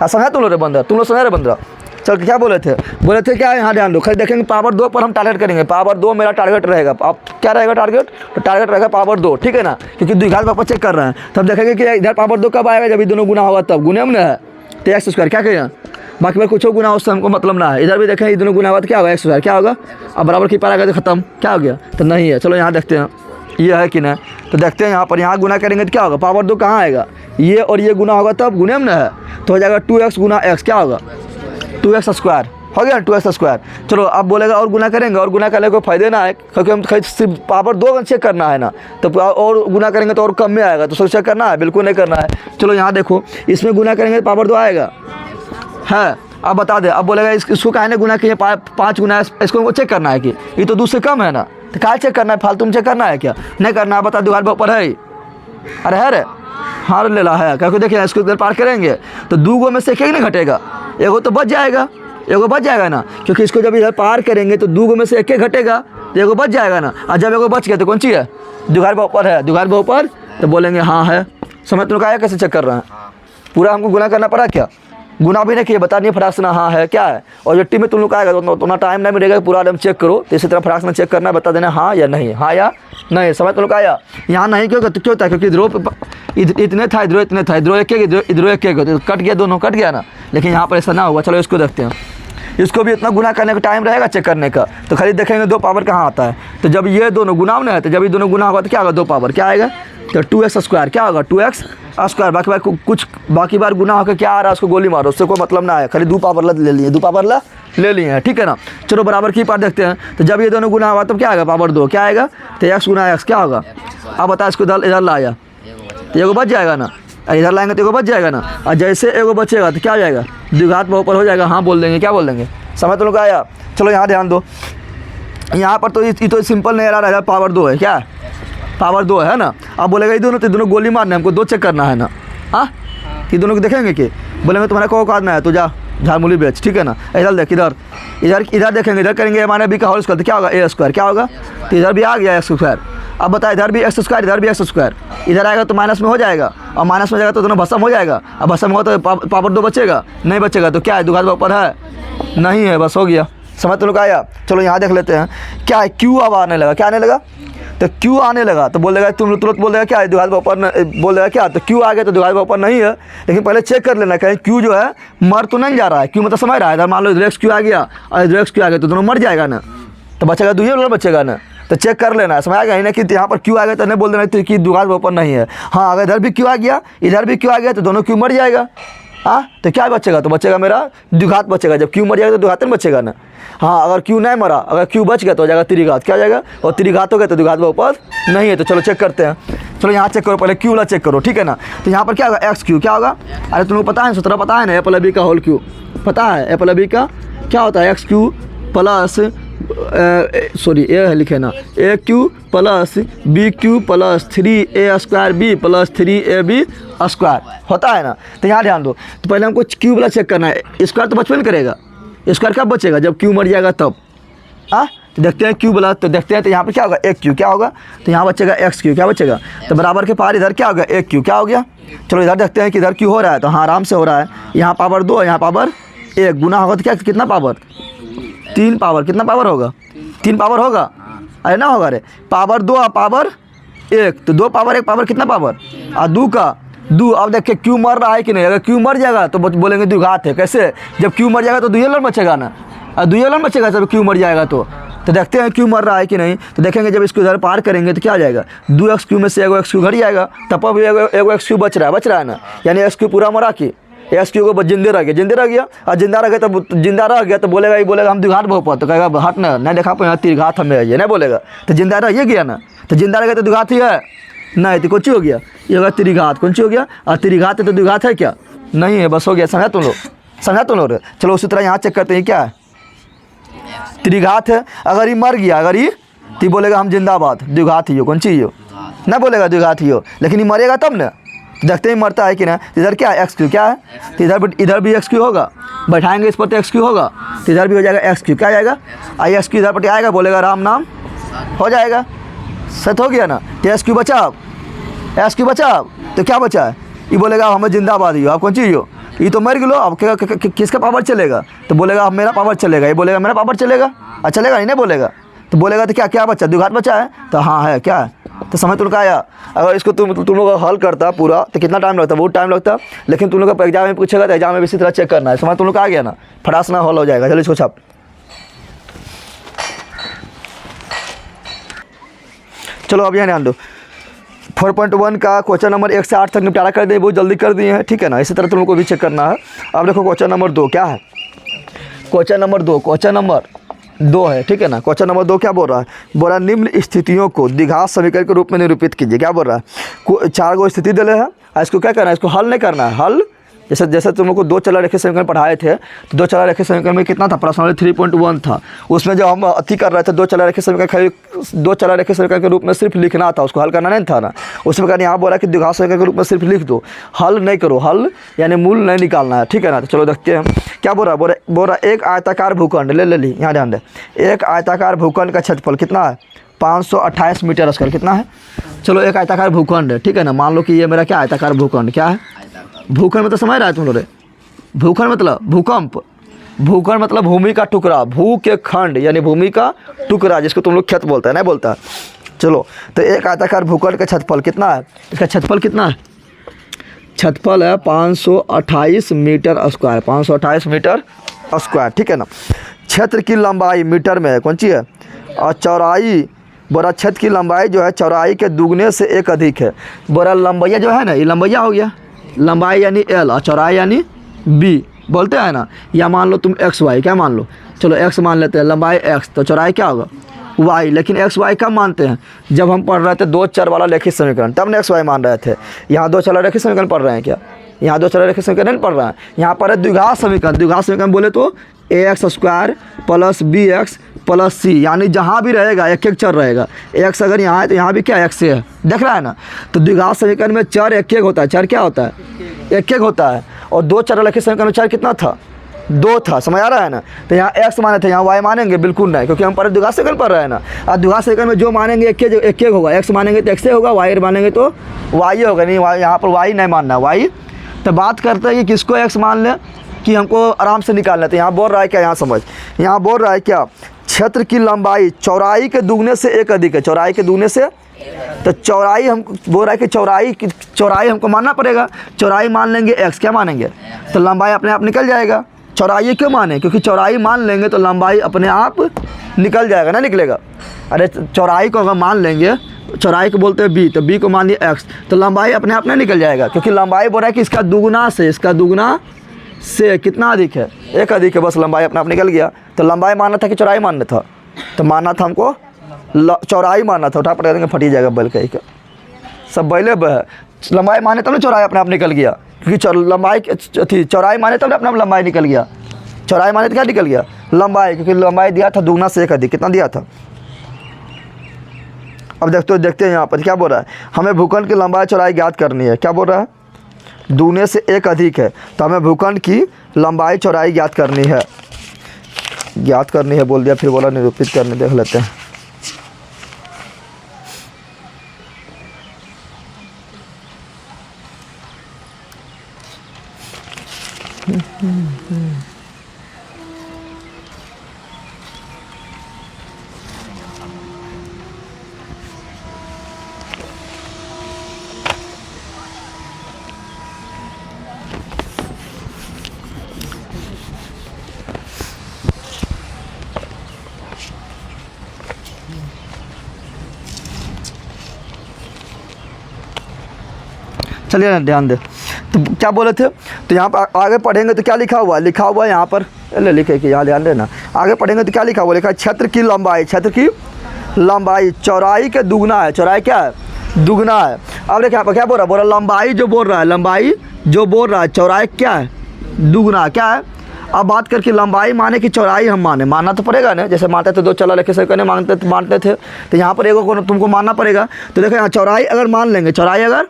समझ तुम लोग रे बंदर, तुम लोग समझ रहे बंदर। चल क्या बोले थे क्या, यहाँ ध्यान दो, खाली देखेंगे पावर 2 पर हम टारगेट करेंगे, पावर 2 मेरा टारगेट रहेगा। अब क्या रहेगा टारगेट, तो टारगेट रहेगा पावर 2, ठीक है ना, क्योंकि द्विघात वापस चेक कर रहे हैं। तब देखेंगे कि इधर पावर 2 कब आएगा, जब ये दोनों गुना होगा तब, गुने में है तो एक्स स्क्वायर, क्या कहें, बाकी बार कुछ गुना उससे हमको मतलब ना है। इधर भी देखें, ये दोनों गुना हुआ तो क्या होगा, एक्स स्क्वायर क्या होगा, अब बराबर की पार आ गया तो खत्म, क्या हो गया, तो नहीं है। चलो यहाँ देखते हैं ये है कि नहीं, तो देखते हैं यहाँ पर, यहाँ गुना करेंगे तो क्या होगा, पावर 2 कहाँ आएगा, ये और ये गुना होगा तब, गुने में ना है तो हो जाएगा 2x गुना x, क्या होगा 2x स्क्वायर, हो गया 2x स्क्वायर। चलो अब बोलेगा और गुना करेंगे, और गुना करने को फायदे ना है, क्योंकि हम सिर्फ पावर 2 चेक करना है ना, तो और गुना करेंगे तो और कम में आएगा, तो सोच चेक करना है, बिल्कुल नहीं करना है। चलो यहाँ देखो, इसमें गुना करेंगे तो पावर 2 आएगा है। अब बता दे, अब बोलेगा इसको कहने गुना किए 5 गुना, इसको चेक करना है कि ये तो 2 से कम है ना, तो क्या चेक करना है, फालतू में चेक करना है क्या, नहीं करना है। बता द्विघात ऊपर है, अरे है रे, हाँ ले ला है, क्योंकि देखिए इसको इधर पार करेंगे तो 2 में से एक नहीं घटेगा, एगो तो बच जाएगा, एगो बच जाएगा ना, क्योंकि इसको जब इधर पार करेंगे तो 2 में से एक घटेगा तो एगो बच जाएगा ना। और जब एगो बच गया तो कौन सी है, द्विघात ऊपर है, द्विघात ऊपर, तो बोलेंगे हाँ है। समझ तुम क्या कैसे चेक कर रहे हैं, पूरा हमको गुना करना पड़ा क्या, गुना भी नहीं किए, बता नहीं फटाक से ना हाँ है क्या है। और जो टीम में तुम लोग आएगा तो उतना टाइम नहीं मिलेगा, पूरा एकदम चेक करो, तो इसी तरह फटाक से चेक करना है, बता देना हाँ या नहीं, हाँ या नहीं। समझ तुम लोग आया, यहाँ नहीं क्यों होता है, क्योंकि इतने था, इतने था, इधरों एक तो कट गया, दोनों कट गया ना, लेकिन यहाँ पर ऐसा ना हुआ। चलो इसको देखते हैं, इसको भी इतना गुना करने का टाइम रहेगा चेक करने का, तो खाली देखेंगे 2 पावर कहाँ आता है, तो जब ये दोनों गुना में है, तो जब ये दोनों गुना होगा तो क्या होगा, 2 पावर क्या आएगा, तो 2x स्क्वायर, क्या होगा 2x स्क्वायर। बाकी बार गुना होकर क्या आ रहा है, उसको गोली मारो, उससे कोई मतलब ना है, खाली 2 पावर ले लिए, 2 पावर ले लिए हैं, ठीक है ना। चलो बराबर की पार देखते हैं, तो जब ये दोनों गुना हुआ तब क्या आएगा, पावर 2 क्या आएगा, तो x गुना x क्या होगा। अब बता, इसको इधर लाया तो एगो बच जाएगा ना, इधर लाएंगे तो एगो बच जाएगा ना, और जैसे एगो बचेगा तो क्या हो जाएगा, द्विघात ऊपर हो जाएगा, हाँ बोल देंगे, क्या बोल देंगे। समझ तो लोग आया। चलो यहाँ ध्यान दो, यहाँ पर तो ये तो सिंपल नहीं आ रहा है, पावर 2 है, क्या है पावर 2 है ना। अब बोलेगा ये दोनों गोली मारना है, हमको 2 चेक करना है ना, हाँ ये दोनों को देखेंगे कि बोलेंगे तुम्हारा को औकात ना है तो जा झालमुली बेच, ठीक है ना। इधर देख, इधर देखेंगे, इधर करेंगे हमारे बी का होल स्क्वायर, तो क्या होगा ए स्क्वायर, क्या होगा, तो इधर भी आ गया एक्स स्क्वायर। अब बता, इधर भी एक्स स्क्वायर, इधर भी एक्स स्क्वायर, इधर आएगा तो माइनस में हो जाएगा, और माइनस में जाएगा तो दोनों भस्म हो जाएगा। अब भस्म होगा तो पावर 2 बचेगा, नहीं बचेगा तो क्या है, द्विघात ऊपर है नहीं है, बस हो गया। समझ तो लोग आया। चलो यहाँ देख लेते हैं क्या है, क्यू अब आने लगा, क्या आने लगा, तो क्यू आने लगा, तो बोलेगा तुम तुरंत बोल देगा क्या है, द्विघात ऊपर बोल देगा क्या, तो क्यू आ गया तो द्विघात ऊपर नहीं है, लेकिन पहले चेक कर लेना कहीं क्यू जो है मर तो नहीं जा रहा है। क्यू मतलब समझ रहा है, इधर मान लो इधर एक्स क्यू आ गया और इधर एक्स क्यू आ गया, तो दोनों मर जाएगा ना, तो बचेगा 2 वाला बचेगा ना, तो चेक कर लेना, समझ आएगा ही ना कि यहाँ पर क्यू आ गया तो नहीं बोल देना कि द्विघात ऊपर नहीं है। हाँ अगर इधर भी क्यू आ गया, इधर भी क्यू आ गया, तो दोनों क्यू मर जाएगा। हाँ तो क्या बचेगा, तो बचेगा मेरा द्विघात बचेगा, जब क्यू मर जाएगा तो द्विघात में बचेगा ना। हाँ अगर क्यू नहीं मरा, अगर क्यू बच गया तो हो जाएगा त्रिघात, क्या हो जाएगा, और त्रिघात हो गया तो द्विघात ऊपर नहीं है। तो चलो चेक करते हैं, चलो यहाँ चेक करो, पहले क्यू वाला चेक करो, ठीक है ना। तो यहाँ पर क्या होगा, एक्स क्यू क्या होगा, अरे तुमको पता है, 17 पता है ना, ए प्लस बी का होल क्यू पता है, ए प्लस बी का क्या होता है, X cube plus sorry A है लिखे ना, A cube plus B cube plus 3a square B plus 3ab square होता है ना। तो यहाँ ध्यान दो, तो पहले हमको क्यू वाला चेक करना है, स्क्वायर तो बचपन करेगा, स्क्वायर कब बचेगा? जब क्यू मर जाएगा तब। तो देखते हैं क्यू बोला, तो देखते हैं तो यहाँ पे क्या होगा, एक क्यू क्या होगा, तो यहाँ बचेगा एक्स क्यू क्या बचेगा, तो बराबर के पार इधर क्या होगा, एक क्यू क्या हो गया। चलो इधर देखते हैं कि इधर क्यू हो रहा है, तो हाँ आराम से हो रहा है। यहाँ पावर 2 यहाँ पावर 1 गुना होगा तो क्या कितना पावर, 3 पावर, कितना पावर होगा, 3 पावर होगा, अरे ना होगा, अरे पावर 2 और पावर 1, तो 2 पावर 1 पावर कितना पावर, और 2 का 2। अब देखिए क्यू मर रहा है कि नहीं, अगर क्यू मर जाएगा तो बोलेंगे द्विघात है। कैसे, जब क्यू मर जाएगा तो द्वियोलन बचेगा ना, और द्वियोलन बचेगा जब क्यू मर जाएगा तो देखते हैं क्यू मर रहा है कि नहीं। तो देखेंगे जब इसको इधर पार करेंगे तो क्या आ जाएगा, 2x क्यू में से एगो एक्स क्यू घट जाएगा, तब भी एगो एक्स क्यू बच रहा है ना, यानी एक्स क्यू पूरा मरा कि एक्स क्यू को जिंदे रह गया, और जिंदा रह गया तो बोलेगा हम द्विघात बहुपद, तो कहेगा हट ना, नहीं देखा पाए त्रिघात हमें ये नहीं बोलेगा, तो जिंदा रह गया ना, तो जिंदा रह गया तो द्विघात ही है नहीं, तो कौन सी हो गया, ये होगा त्रिघात, कौन सी हो गया, और त्रिघात है तो द्विघात है क्या, नहीं है, बस हो गया। समझा तुम लोग। चलो उसी तरह यहाँ चेक करते हैं क्या है, त्रिघात है, अगर ये मर गया, अगर ये तो बोलेगा हम जिंदाबाद, द्विघात ही हो, कौन सी हो ना बोलेगा द्विघात ही हो, लेकिन ये मरेगा तब ना, देखते ही मरता है कि ना। इधर क्या है, एक्स क्यू क्या है, तो इधर भी एक्स क्यू होगा, बैठाएंगे इस पर तो एक्स क्यू होगा, तो इधर भी हो जाएगा एक्स क्यू क्या आएगा, आई एक्स क्यू इधर पर आएगा, बोलेगा राम नाम हो जाएगा, सच हो गया ना। तो एक्स क्यू बचा तो क्या बचा है, ये बोलेगा हमें जिंदाबाद ही हो, आप कौन सी हो, ये तो मर गलो, अब किसका पावर चलेगा, तो बोलेगा अब मेरा पावर चलेगा, ये बोलेगा मेरा पावर चलेगा, अच्छा चलेगा नहीं बोलेगा, तो बोलेगा तो क्या बचा, द्विघात बचा है, तो हाँ है क्या है, तो समझ तुम का आया। अगर इसको तुम लोग हल करता पूरा तो कितना टाइम लगता, बहुत टाइम लगता, लेकिन तुम लोग का एग्जाम में पूछेगा तो एग्जाम में इसी तरह चेक करना है, समझ तुम लोग का आ गया ना, फटास ना हल हो जाएगा। चलो इसको छाप, चलो अब यहाँ ध्यान दो, 4.1 का क्वेश्चन नंबर 1 से 8 तक निपटारा कर दिए, बहुत जल्दी कर दिए हैं, ठीक है ना। इसी तरह तुम लोग को भी चेक करना है। अब देखो क्वेश्चन नंबर 2 क्या है, क्वेश्चन नंबर 2 है, ठीक है ना। क्वेश्चन नंबर 2 क्या बोल रहा है, निम्न स्थितियों को द्विघात समीकरण के रूप में निरूपित कीजिए। क्या बोल रहा है, 4 गो स्थिति दिले है, इसको क्या करना है, इसको हल नहीं करना है, हल जैसे तुम लोग को 2 चला रेखीय समीकरण पढ़ाए थे, तो 2 चला रेखीय समीकरण में कितना था, प्रश्नावली 3.1 था, उसमें जब हम अति कर रहे थे 2 चला रेखीय समीकरण के रूप में सिर्फ लिखना था, उसको हल करना नहीं था ना। उसी प्रकार यहाँ बोला कि द्विघात समीकरण के रूप में सिर्फ लिख दो, हल नहीं करो, हल यानी मूल नहीं निकालना है, ठीक है ना। तो चलो देखते हैं क्या बोल रहा है, एक आयताकार भूखंड ले ली, यहाँ ध्यान दे, एक आयताकार भूखंड का क्षेत्रफल कितना है, 528 मीटर स्क्वायर कितना है। चलो एक आयताकार भूखंड है, ठीक है ना, मान लो कि ये मेरा क्या आयताकार भूखंड, क्या है भूखंड मतलब समझ रहा है तुम लोग, भूखंड मतलब भूकंप, भूखंड मतलब भूमि का टुकड़ा, भू के खंड यानी भूमि का टुकड़ा, जिसको तुम लोग क्षेत्र बोलता है, नहीं बोलता। चलो तो एक आयताकार भूखंड का क्षेत्रफल कितना है, इसका क्षेत्रफल कितना है, क्षेत्रफल है 528 मीटर स्क्वायर, 528 मीटर स्क्वायर, ठीक है ना। क्षेत्र की लंबाई मीटर में है, कौन सी है, और चौड़ाई बोरा, क्षेत्र की लंबाई जो है चौड़ाई के दुगने से 1 अधिक है। बोरा लंबाई जो है ना, ये लंबाई हो गया, लंबाई यानी L और चौड़ाई यानी B बोलते हैं ना, या मान लो तुम XY, क्या मान लो, चलो X मान लेते हैं, लंबाई X तो चौड़ाई क्या होगा Y, लेकिन XY कब मानते हैं, जब हम पढ़ रहे थे 2 चर वाला रेखीय समीकरण, तब न XY मान रहे थे। यहाँ 2 चर रेखीय समीकरण पढ़ रहे हैं क्या, यहाँ 2 चर रेखीय समीकरण नहीं पढ़ रहे हैं, यहाँ पर है द्विघात समीकरण। द्विघात समीकरण बोले तो ax square plus bx plus c, यानी जहाँ भी रहेगा एक चर रहेगा, x अगर यहाँ है तो यहाँ भी क्या x से है, देख रहा है ना। तो द्विघात समीकरण में चर एक होता है, चर क्या होता है, एक होता है, और 2 चर रेखीय समीकरण में चर कितना था, 2 था, समझ आ रहा है ना। तो यहाँ x माने थे, यहाँ y मानेंगे बिल्कुल नहीं, क्योंकि हम पर द्विघात समीकरण पढ़ रहे हैं ना। और द्विघात समीकरण में जो मानेंगे एक होगा, x मानेंगे तो x होगा, y मानेंगे तो y होगा, नहीं यहाँ पर y नहीं मानना है, y। तो बात करते हैं कि किसको x मान लें कि हमको आराम से निकालना है। तो यहाँ बोल रहा है क्या, यहाँ समझ, यहाँ बोल रहा है क्या, क्षेत्र की लंबाई चौड़ाई के दुगने से 1 अधिक है, चौड़ाई के दुगने से, तो चौड़ाई हम बोल रहा है कि चौड़ाई हमको मानना पड़ेगा, चौड़ाई मान लेंगे x, क्या मानेंगे, तो लंबाई अपने आप निकल जाएगा। चौड़ाई क्यों माने, क्योंकि चौड़ाई मान लेंगे तो लंबाई अपने आप निकल जाएगा ना, निकलेगा। अरे चौड़ाई को अगर मान लेंगे, चौड़ाई को बोलते हैं b, तो b को मान लिया x, तो लंबाई अपने आप नहीं निकल जाएगा, क्योंकि लंबाई बोल रहा है कि इसका दुगुना से कितना अधिक है, 1 अधिक है, बस लंबाई अपने आप निकल गया। तो लंबाई मानना था कि चौड़ाई मानना था, तो मानना था हमको चौड़ाई मानना था, उठा पड़ेगा फटी जाएगा बैल कहीं का, सब बैले है, लंबाई माने तब ना चौड़ाई अपने आप निकल गया, क्योंकि लंबाई थी, चौड़ाई माने तब ना अपना लंबाई निकल गया, चौड़ाई माने तो क्या निकल गया, लंबाई, क्योंकि लंबाई दिया था दुगना से 1 अधिक, कितना दिया था। अब देखते हैं यहाँ पर क्या बोल रहा है, हमें भूखंड की लंबाई चौड़ाई ज्ञात करनी है। क्या बोल रहा है, दुगने से 1 अधिक है, तो हमें भूखंड की लंबाई चौड़ाई ज्ञात करनी है। ज्ञात करनी है बोल दिया, फिर बोला निरूपित करने, देख लेते हैं। चलिए ना ध्यान दे, तो क्या बोले थे, तो यहाँ पर आगे पढ़ेंगे तो क्या लिखा हुआ है, लिखा हुआ है यहाँ पर, लिखे कि यहाँ ध्यान देना, आगे पढ़ेंगे तो क्या लिखा हुआ, लिखा है क्षेत्र की लंबाई, क्षेत्र की लंबाई चौड़ाई के दुगना है, चौड़ाई क्या है, दुगना है। अब देखिए यहाँ पर क्या बोल रहा है, बोल रहा लंबाई जो बोल रहा है, लंबाई जो बोल रहा है, चौड़ाई क्या है, दुगना क्या है। अब बात करके लंबाई माने कि चौड़ाई हम मानना तो पड़ेगा ना, जैसे मानते थे दो चला लेके से करने मानते थे, तो यहाँ पर एगो को तुमको मानना पड़ेगा। तो देखो यहाँ चौड़ाई अगर मान लेंगे, चौड़ाई अगर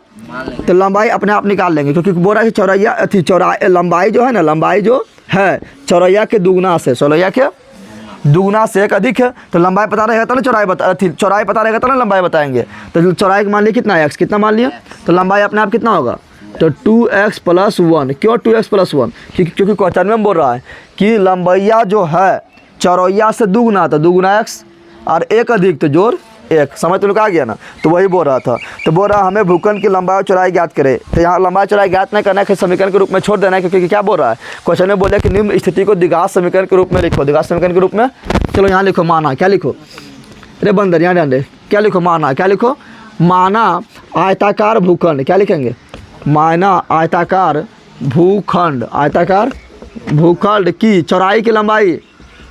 तो लंबाई अपने आप निकाल लेंगे, क्योंकि बोल रहा है कि चौरैया अथी चौड़ाई लंबाई जो है ना, लंबाई जो है चौरैया के दुगना से, चौरैया के दुगना से एक अधिक है, तो लंबाई पता रहेगा तो ना चौड़ाई पता रहेगा तो ना लंबाई बताएंगे। तो चौड़ाई मान लिया कितना, x कितना मान लिया, तो लंबाई अपने आप कितना होगा, तो 2x + 1। क्यों 2x + 1, क्योंकि क्वेश्चन में बोल रहा है कि लंबैया जो है चौरैया से दुगना, तो दुगना x और एक अधिक तो जोड़ एक, समझ तो लोग आ गया ना। तो वही बोल रहा था, तो बोल रहा हमें भूखंड की लंबाई और चौड़ाई ज्ञात करे, तो यहाँ लंबाई चौड़ाई ज्ञात नहीं करना है, समीकरण के रूप में छोड़ देना है, क्योंकि क्या बोल रहा है क्वेश्चन में, बोले कि निम्न स्थिति को द्विघात समीकरण के रूप में लिखो, द्विघात समीकरण के रूप में। चलो यहाँ लिखो माना, क्या लिखो, अरे बंदर यहाँ ध्यान दे, क्या लिखो माना, क्या लिखो, माना आयताकार भूखंड, क्या लिखेंगे, माना आयताकार भूखंड, आयताकार भूखंड की चौड़ाई की लंबाई,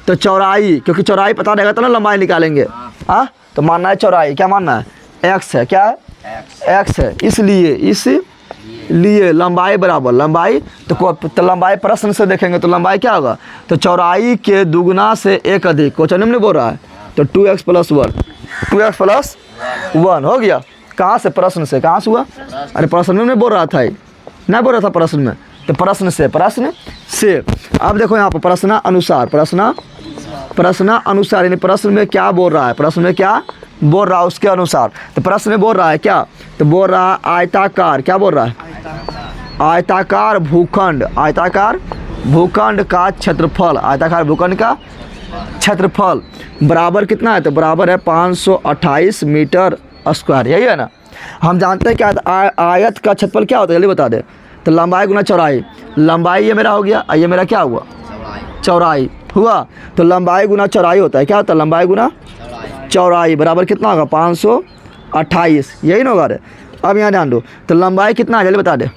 तो चौड़ाई क्योंकि चौड़ाई पता रहेगा तो ना लंबाई निकालेंगे। हाँ तो मानना है चौड़ाई, क्या मानना है, x है, क्या है, x है, इसलिए लंबाई बराबर लंबाई, तो लंबाई प्रश्न से देखेंगे तो लंबाई क्या होगा, तो चौड़ाई के दुगना से एक अधिक, क्वेश्चन में बोल रहा है, तो 2x + 1, 2x + 1 हो गया। कहाँ से, प्रश्न से, कहाँ से हुआ, अरे प्रश्न में बोल रहा था, नहीं बोल रहा था प्रश्न में, तो प्रश्न से। अब देखो यहाँ पर प्रश्न अनुसार यानी प्रश्न में क्या बोल रहा है, प्रश्न में क्या बोल रहा है उसके अनुसार। तो प्रश्न में बोल रहा है क्या, तो बोल रहा है आयताकार, क्या बोल रहा है, आयताकार भूखंड, आयताकार भूखंड का क्षेत्रफल, आयताकार भूखंड का क्षेत्रफल बराबर कितना है, तो बराबर है 528 मीटर स्क्वायर, यही है ना। हम जानते हैं क्या आयत का क्षेत्रफल क्या होता है, जल्दी बता दे, तो लंबाई गुना चौड़ाई, लंबाई ये मेरा हो गया, ये मेरा क्या हुआ, चौड़ाई हुआ, तो लंबाई गुना चौड़ाई होता है, क्या होता है, लंबाई गुना चौड़ाई बराबर कितना होगा, 528, यही ना होगा रे। अब यहाँ ध्यान दो, तो लंबाई कितना है जल्दी बता दे,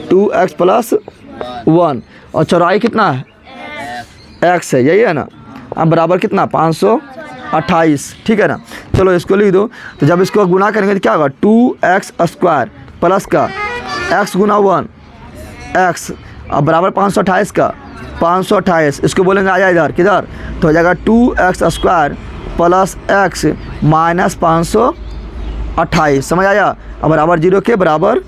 2x + 1 और चौड़ाई कितना है, x है, यही है ना। अब बराबर कितना, 528, ठीक है ना। चलो इसको लिख दो, तो जब इसको गुना करेंगे तो क्या होगा, 2x² प्लस का x गुना 1 x, अब बराबर 528 का 528, इसको बोलेंगे आया इधर किधर, तो हो जाएगा 2x² + x - 528, समझ आया। अब बराबर 0 के बराबर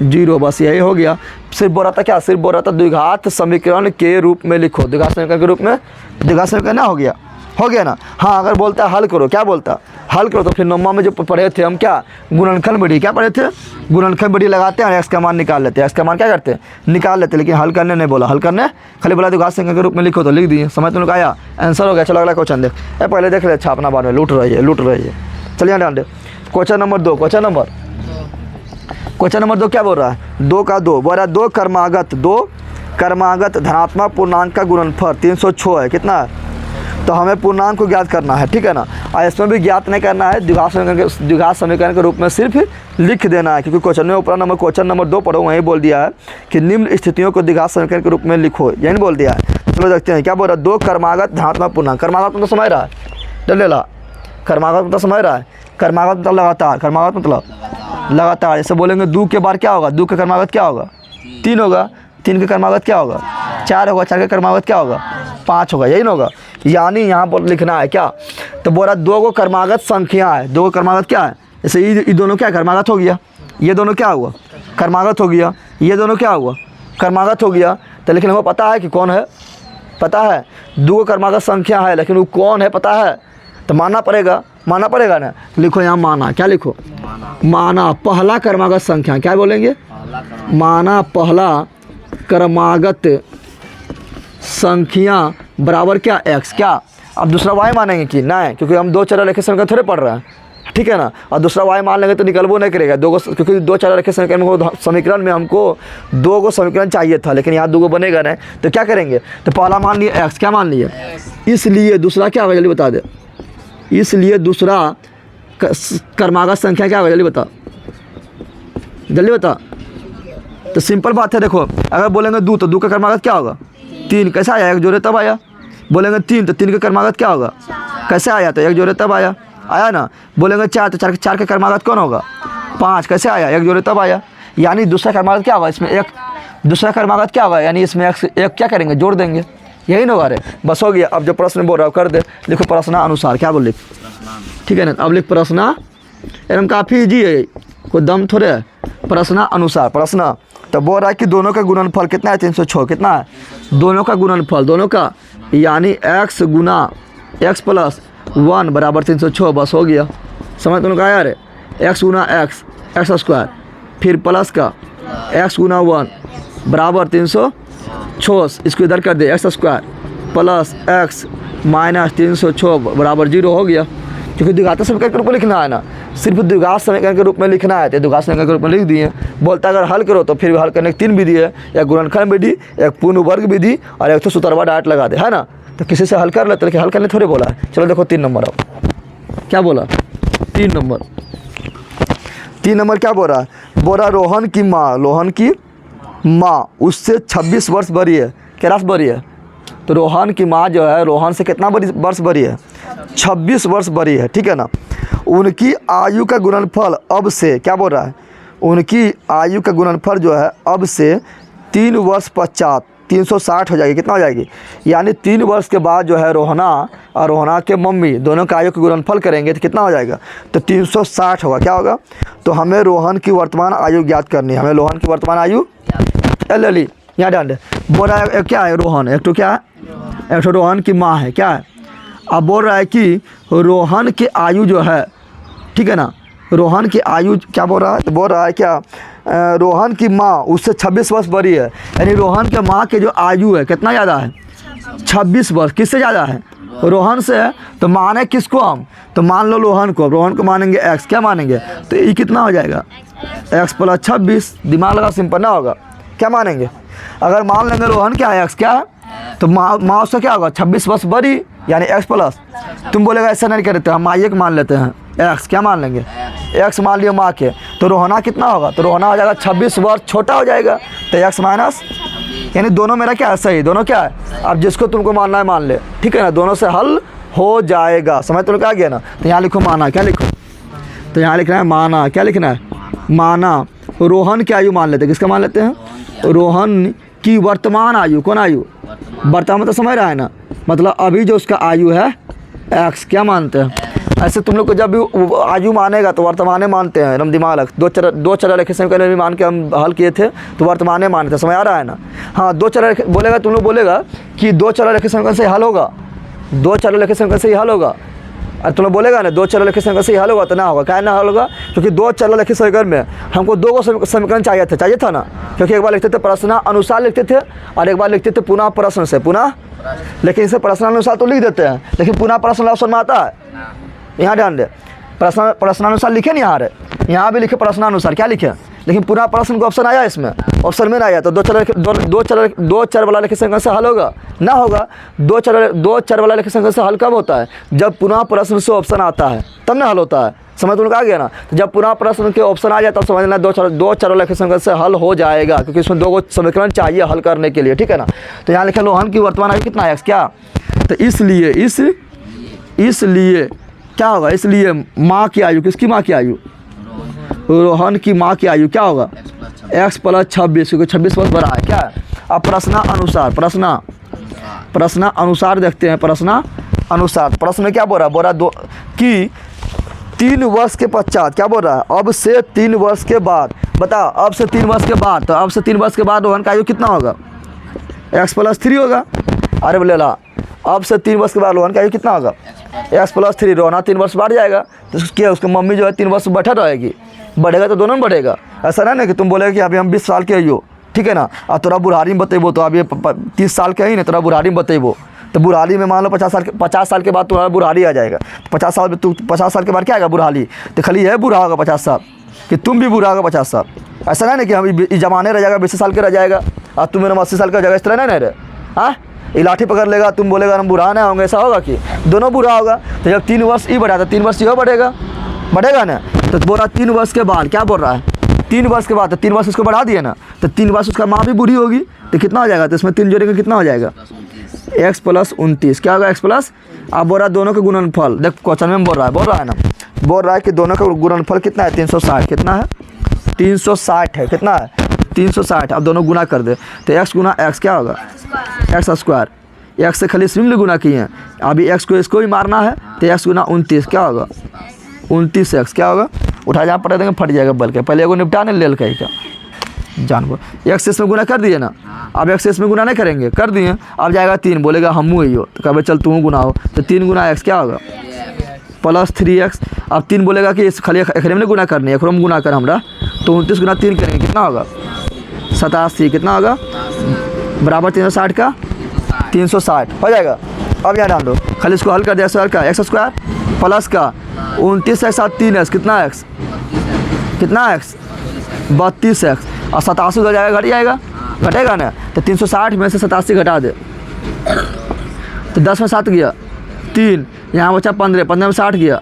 0, बस यही हो गया। सिर्फ बोल रहा था क्या, सिर्फ बोल रहा था द्विघात समीकरण के रूप में लिखो, द्विघात समीकरण के रूप में, द्विघात समीकरण ना हो गया ना। हाँ अगर बोलता है हल करो, क्या बोलता हल करो, तो फिर नौमा में जो पढ़े थे हम, क्या गुणनखंड विधि, क्या पढ़े थे, गुणनखंड विधि लगाते हैं और x का मान निकाल लेते हैं, x का मान क्या करते हैं, निकाल लेते हैं, लेकिन हल करने नहीं बोला, हल करने खाली बोला द्विघात समीकरण के रूप में लिखो, तो लिख दिए, समझ तुम लोग आया, आंसर हो गया। चलो अगला क्वेश्चन देख, पहले देख ले छापना, बाद में लूट रही है। चलिए ध्यान दे, क्वेश्चन नंबर 2, क्वेश्चन नंबर 2 क्या बोल रहा है, 2 का 2 बोल रहा है, 2 कर्मागत धनात्मक पूर्णांक का गुणनफल 306 है, कितना है, तो हमें पूर्णांक को ज्ञात करना है, ठीक है ना। और इसमें भी ज्ञात नहीं करना है, द्विघात समीकरण के रूप में सिर्फ लिख देना है, क्योंकि क्वेश्चन में ऊपर क्वेश्चन नंबर 2 पढ़ो, वहीं बोल दिया है कि निम्न स्थितियों को द्विघात समीकरण के रूप में लिखो, यही बोल दिया है। चलो देखते हैं क्या बोल रहा है, 2 कर्मागत धनात्मक पूर्णांक, कर्मागत मतलब समझ रहा है, डलेला कर्मागत मतलब समझ रहा है, कर्मागत मतलब लगातार, कर्मागत मतलब लगातार, जैसे बोलेंगे 2 के बाद क्या होगा, 2 का कर्मागत क्या होगा, 3 होगा, 3 का कर्मागत क्या होगा, 4 होगा, 4 का कर्मागत क्या होगा, 5 होगा, यही ना होगा। यानी यहाँ पर लिखना है क्या, तो बोला 2 को कर्मागत संख्या है, 2 को कर्मागत क्या है, जैसे ये दोनों क्या कर्मागत हो गया, ये दोनों क्या हुआ, कर्मागत हो गया, ये दोनों क्या हुआ, कर्मागत हो गया, तो लेकिन हमें पता है कि कौन है, पता है? दो क्रमागत संख्या है लेकिन वो कौन है पता है? तो मानना पड़ेगा ना। लिखो यहाँ माना, क्या लिखो? माना पहला क्रमागत संख्या, क्या बोलेंगे? माना पहला क्रमागत संख्या बराबर क्या? x। क्या अब दूसरा y मानेंगे कि नहीं, क्योंकि हम दो चर रेखीय समीकरण थोड़े पढ़ रहे हैं, ठीक है ना। और दूसरा y मान लेंगे तो निकलबो नहीं करेगा दो गो, क्योंकि दो चर रेखीय समीकरण में हमको दो गो समीकरण चाहिए था, लेकिन यहाँ दो गो बनेगा नहीं, तो क्या करेंगे? तो पहला मान लिए x, क्या मान लिए? इसलिए दूसरा क्या होगा जल्दी बता दे। इसलिए दूसरा क्रमागत संख्या क्या होगा जल्दी बता। तो सिंपल बात है, देखो अगर बोलेंगे 2 तो 2 का क्रमागत क्या होगा? 3। कैसे आया? एक जोड़े तब आया। बोलेंगे 3 तो 3 का क्रमागत क्या होगा? कैसे आया? तो एक जोड़े तब आया ना। बोलेंगे 4 तो 4 का क्रमागत कौन होगा? 5। कैसे आया? एक जोड़े तब आया। यानी दूसरा क्रमागत क्या होगा? इसमें एक दूसरा क्रमागत क्या होगा? यानी इसमें एक क्या करेंगे? जोड़ देंगे। यही ना होगा रे, बस हो गया। अब जो प्रश्न बोल रहा हूँ कर दे। लिखो प्रश्नानुसार, क्या बोल लिख, ठीक है ना। अब लिख प्रश्न, एकदम काफ़ी ईजी है, कोई दम थोड़े है। प्रश्नानुसार प्रश्न तो बोल रहा है कि दोनों का गुणनफल कितना है? 306। कितना है? दोनों का गुणनफल, दोनों का, यानी x गुना x प्लस 1 बराबर 306। बस हो गया, समझ तुम लोग आया रे। x गुना x स्क्वायर, फिर प्लस का x गुना 1 बराबर 306। इसको इधर कर दे, x square plus x minus 306 बराबर 0 हो गया। क्योंकि द्विघात समीकरण के रूप में लिखना है ना, सिर्फ द्विघात समीकरण के रूप में लिखना है, तो द्विघात समीकरण के रूप में लिख दिए। बोलता अगर हल करो तो फिर हल करने की 3 विधि है, एक गुणनखंड विधि, एक पूर्ण वर्ग विधि और एक तो सूत्रवा डायरेक्ट लगा दे, है ना। तो किसी से हल कर लेते, लेकिन हल करने थोड़े बोला है। चलो देखो 3 नंबर, अब क्या बोला? 3 नंबर क्या बोल रहा है? बोल रहा रोहन की माँ उससे 26 वर्ष बड़ी है। क्या राशि बड़ी है? तो रोहन की माँ जो है रोहन से कितना वर्ष बड़ी है? 26 वर्ष बड़ी है, ठीक है ना। उनकी आयु का गुणनफल अब से, क्या बोल रहा है? उनकी आयु का गुणनफल जो है अब से 3 वर्ष पश्चात 360 हो जाएगी। कितना हो जाएगी? यानी 3 वर्ष के बाद जो है रोहना और रोहना के मम्मी दोनों का आयु का गुणनफल करेंगे तो कितना हो जाएगा? तो 360 होगा। क्या होगा? तो हमें रोहन की वर्तमान आयु ज्ञात करनी है। हमें रोहन की वर्तमान आयु ले यहाँ डाल दे। बोल रहा है क्या है? रोहन एक तो क्या है? एक तो रोहन की माँ है, क्या है? अब बोल रहा है कि रोहन की आयु जो है, ठीक है ना, रोहन की आयु क्या बोल रहा है? तो बोल रहा है क्या? रोहन की माँ उससे 26 वर्ष बड़ी है। यानी रोहन के माँ के जो आयु है कितना ज़्यादा है? 26 वर्ष। किससे ज़्यादा है? रोहन से है। तो माने किसको हम? तो मान लो रोहन को मानेंगे x। क्या मानेंगे? तो ये कितना हो जाएगा? x plus 26। दिमाग लगा, सिंपल ना होगा। क्या मानेंगे? अगर मान लेंगे रोहन क्या है? x क्या है? तो माँ उससे क्या होगा? 26 वर्ष बड़ी, यानी x प्लस। तुम बोलेगा ऐसा नहीं करते, हम माँ मान लेते हैं x। क्या मान लेंगे? x मान लिया माँ के। तो रोहना कितना होगा? तो रोहना हो जाएगा 26 वर्ष छोटा हो जाएगा, तो x माइनस, यानी दोनों मेरा क्या है? सही। दोनों क्या है? अब जिसको तुमको मानना है मान ले, ठीक है ना। दोनों से हल हो जाएगा। समझ तुम क्या गया ना। तो यहाँ लिखो माना, क्या लिखो? तो यहाँ लिखना है माना। क्या लिखना है? माना रोहन की आयु मान लेते हैं। किसका मान लेते हैं? रोहन की वर्तमान आयु। कौन आयु? वर्तमान में तो समझ रहा है ना, मतलब अभी जो उसका आयु है x। क्या मानते हैं? ऐसे तुम लोग को जब भी आयु मानेगा तो वर्तमाने मानते हैं, एकदम दिमाग लग। दो चर रेखीय समीकरण भी मान के हम हल किए थे तो वर्तमाने मानते हैं। समझ आ रहा है ना। हाँ, दो चर बोलेगा, तुम लोग बोलेगा कि दो चर रेखीय समीकरण से हल होगा, दो चर रेखीय समीकरण से ही हल होगा। और तुम लोग बोलेगा ना दो चर रेखीय समीकरण से ही हल होगा, तो ना होगा। क्या ना हल होगा? क्योंकि दो चर रेखीय समीकरण में हमको दो समीकरण चाहिए था ना। क्योंकि एक बार लिखते थे प्रश्नानुसार लिखते थे और एक बार लिखते थे पुनः प्रश्न से पुनः। लेकिन इसे प्रश्नानुसार तो लिख देते हैं, लेकिन पुनः प्रश्न ऑप्शन में आता है। यहाँ ध्यान दे, प्रश्नानुसार लिखे नहीं यहाँ भी लिखे प्रश्नानुसार। क्या लिखे? लेकिन पूरा प्रश्न को ऑप्शन आया, इसमें ऑप्शन में ना आया। तो दो चर वाला रेखीय समीकरण से हल होगा? ना होगा। दो चर वाला रेखीय समीकरण से हल कब होता है? जब पुनः प्रश्न से ऑप्शन आता है, तब ना हल होता है। समझ तुम आ गया ना। तो जब पुनः प्रश्न के ऑप्शन आ जाए तब समझना दो चर वाला रेखीय समीकरण से हल हो जाएगा, क्योंकि इसमें दो समीकरण चाहिए हल करने के लिए, ठीक है ना। तो यहाँ लिखे रोहन की वर्तमान आयु कितना है? क्या? तो इसलिए क्या होगा? इसलिए माँ की आयु, किसकी माँ की आयु? रोहन की माँ की आयु क्या होगा? x प्लस 26, क्योंकि 26 वर्ष बड़ा है। क्या है? अब प्रश्नानुसार देखते हैं। प्रश्नानुसार प्रश्न में क्या बोल रहा है? बोल रहा दो कि 3 वर्ष के पश्चात, क्या बोल रहा है? अब से 3 वर्ष के बाद। बताओ, अब से 3 वर्ष के बाद। तो अब से 3 वर्ष के बाद रोहन का आयु कितना होगा? x प्लस 3 होगा। अरे बोले ला, अब से 3 वर्ष के बाद रोहन का ये कितना होगा, x + 3, रोहना 3 वर्ष बढ़ जाएगा, तो क्या उसकी मम्मी जो है 3 वर्ष बैठा रहेगी, बढ़ेगा तो दोनों में बढ़ेगा। ऐसा नहीं ना कि तुम बोलेगा कि अभी हम 20 साल के हो, ठीक है ना, और तोरा बुढ़ारी में बतेबो, तो अभी 30 साल के ही ना, तोरा बुढ़ारी में बतेबो, तो बुढ़ारी में मान लो 50 साल के बाद तुम्हारा बुढ़ारी आ जाएगा, तो 50 साल में तू 50 साल के बाद क्या आएगा बुढ़ारी, तो खाली यह बुढ़ा होगा 50 साल, कि तुम भी बुढ़ा होगा 50 साल। ऐसा नहीं ना कि हम जमाने रह जाएगा 20 साल के रह जाएगा और तुम मेरा 80 साल का जगह, इस तरह नहीं रहे। हाँ, ये लाठी पकड़ लेगा, तुम बोलेगा हम बुढ़ा नहीं होंगे, ऐसा होगा कि दोनों बुढ़ा होगा। तो जब 3 वर्ष ये बढ़ा तो 3 वर्ष यह बढ़ेगा ना। तो बोला 3 वर्ष के बाद, क्या बोल रहा है, 3 वर्ष के बाद, तो 3 वर्ष उसको बढ़ा दिया ना, तो 3 वर्ष उसका माँ भी बूढ़ी होगी, तो कितना हो जाएगा, तो इसमें 3 जोड़ेंगे कितना हो जाएगा, x + 29, क्या होगा x प्लस। अब बोल रहा है दोनों का गुणनफल, देख क्वेश्चन में बोल रहा है ना, बोल रहा है कि दोनों का गुणनफल कितना है, 360, कितना है 360 है, कितना है 360। अब दोनों गुना कर दे, तो x × x क्या होगा, x², x से खाली सिंपल गुना किए हैं, अभी x को इसको भी मारना है, तो x × 29 क्या होगा, 29x क्या होगा, उठा जहाँ पटा देंगे फट जाएगा बल के, पहले एगो निपटाने ले क्या जानबो, x इसमें गुना कर दिए ना, अब x इसमें गुना नहीं करेंगे, कर दिए, अब जाएगा 3, बोलेगा हमू ही हो, तो कहे चल तू गुना हो, तो 3 × x क्या होगा, + 3x। अब 3 बोलेगा कि इस खाली एक में गुना करनी है, एक में गुना कर हमरा, तो 29 × 3 करेंगे, कितना होगा 87, कितना होगा बराबर 360 का 360 हो जाएगा। अब यहाँ डाल दो, खाली इसको हल कर दिया, स्क्वायर का x² प्लस का 29 के साथ 3x, कितना x, कितना x 32x, और 87 हो जाएगा, घट जाएगा, घटेगा ना, तो 360 में से 87 घटा दे, तो 10 में 7 गया 3, यहाँ बचा 15 में 60 गया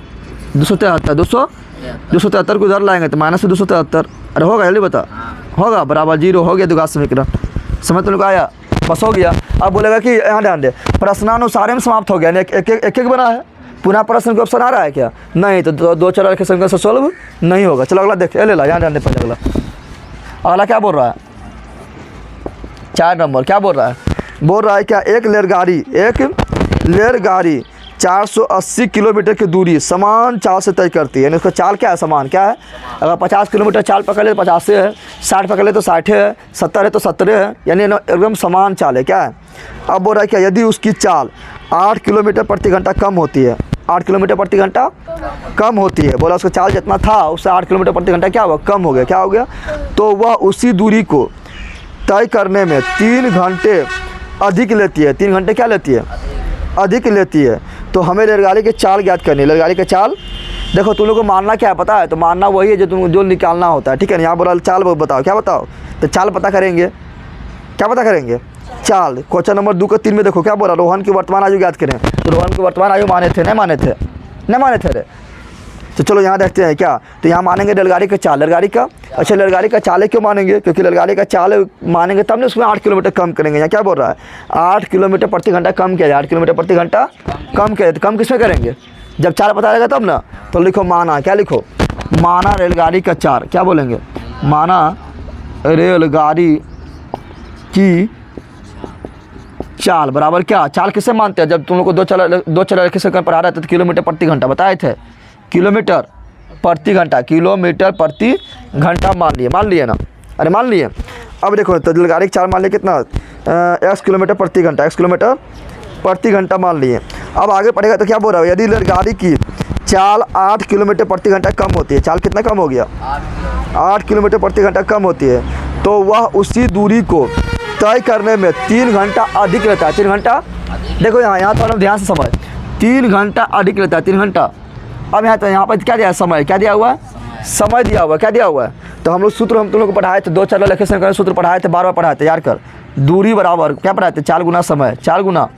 273 को उधर लाएंगे तो -273, अरे होगा जल्दी बता, होगा बराबर 0 हो गया, द्विघात समीकरण समझ तो लोग आया, बस हो गया। अब बोलेगा कि यहाँ ध्यान दे, प्रश्नानुसार में समाप्त हो गया, एक बना है, पुनः प्रश्न का ऑप्शन आ रहा है क्या, नहीं, तो 2 चर के समीकरण से सॉल्व नहीं होगा। चलो अगला देख, ले ला, यहाँ ध्यान दे, पहले अगला क्या बोल रहा है, 4 नंबर क्या बोल रहा है क्या, एक रेलगाड़ी 480 किलोमीटर की दूरी समान चाल से तय करती है, यानी उसका चाल क्या है, समान क्या है, अगर 50 किलोमीटर चाल पकड़ ले तो 50 है, 60 पकड़ ले तो 60 है, 70 है तो 70 है, यानी एकदम समान चाल है, क्या है। अब बोल रहा है क्या, यदि उसकी चाल 8 किलोमीटर प्रति घंटा कम होती है, 8 किलोमीटर प्रति घंटा कम होती है, बोला उसका चाल जितना था उससे 8 किलोमीटर प्रति घंटा क्या हुआ, कम हो गया, क्या हो गया, तो वह उसी दूरी को तय करने में 3 घंटे अधिक लेती है, 3 घंटे क्या लेती है, अधिक लेती है। तो हमें रेलगाड़ी की चाल ज्ञात करनी है, रेलगाड़ी की चाल, देखो तुम लोग को मानना क्या है पता है, तो मानना वही है जो निकालना होता है, ठीक है ना। यहाँ बोला चाल बताओ, क्या बताओ, तो चाल पता करेंगे, क्या पता करेंगे, चाल। क्वेश्चन नंबर 2 का 3 में देखो क्या बोला, रोहन की वर्तमान आयु ज्ञात करें, तो रोहन की वर्तमान आयु माने थे नहीं माने थे रे, तो चलो यहाँ देखते हैं क्या, तो यहाँ मानेंगे रेलगाड़ी का चाल, रेलगाड़ी का, अच्छा रेलगाड़ी का चाल क्यों मानेंगे, क्योंकि रेलगाड़ी का चाल मानेंगे तब ना उसमें 8 किलोमीटर कम करेंगे। यहाँ क्या बोल रहा है, 8 किलोमीटर प्रति घंटा कम किया जाए, 8 किलोमीटर प्रति घंटा कम किया जाए, तो कम किसमें करेंगे, जब चाल पता रहेगा तब ना, तो लिखो माना, क्या लिखो, माना रेलगाड़ी का चाल, क्या बोलेंगे, माना रेलगाड़ी की चाल बराबर क्या, चाल किससे मानते हैं, जब तुम लोग को दो चल किससे पढ़ा रहे थे, तो किलोमीटर प्रति घंटा बताए थे, किलोमीटर प्रति घंटा मान लिए ना, अरे मान लिए। अब देखो तो रेलगाड़ी की चाल मान लिए कितना, x किलोमीटर प्रति घंटा मान लिए। अब आगे पढ़ेगा तो क्या बोल रहा है, यदि रेलगाड़ी की चाल 8 किलोमीटर प्रति घंटा कम होती है, चाल कितना कम हो गया, 8 किलोमीटर प्रति घंटा कम होती है, तो वह उसी दूरी को तय करने में 3 घंटा अधिक लेता है, 3 घंटा, देखो यहाँ तो हम ध्यान से समझ, 3 घंटा अधिक लेता है, 3 घंटा। अब यहाँ पर क्या दिया है, समय, क्या दिया हुआ है, समय दिया हुआ है, क्या दिया हुआ है, तो हम लोग सूत्र हम तुम लोग को पढ़ाए थे, 2 चर लेके सूत्र पढ़ाए थे, बार पढ़ाए थे, यार कर, दूरी बराबर क्या पढ़ाए थे, 4 गुना समय, 4 गुना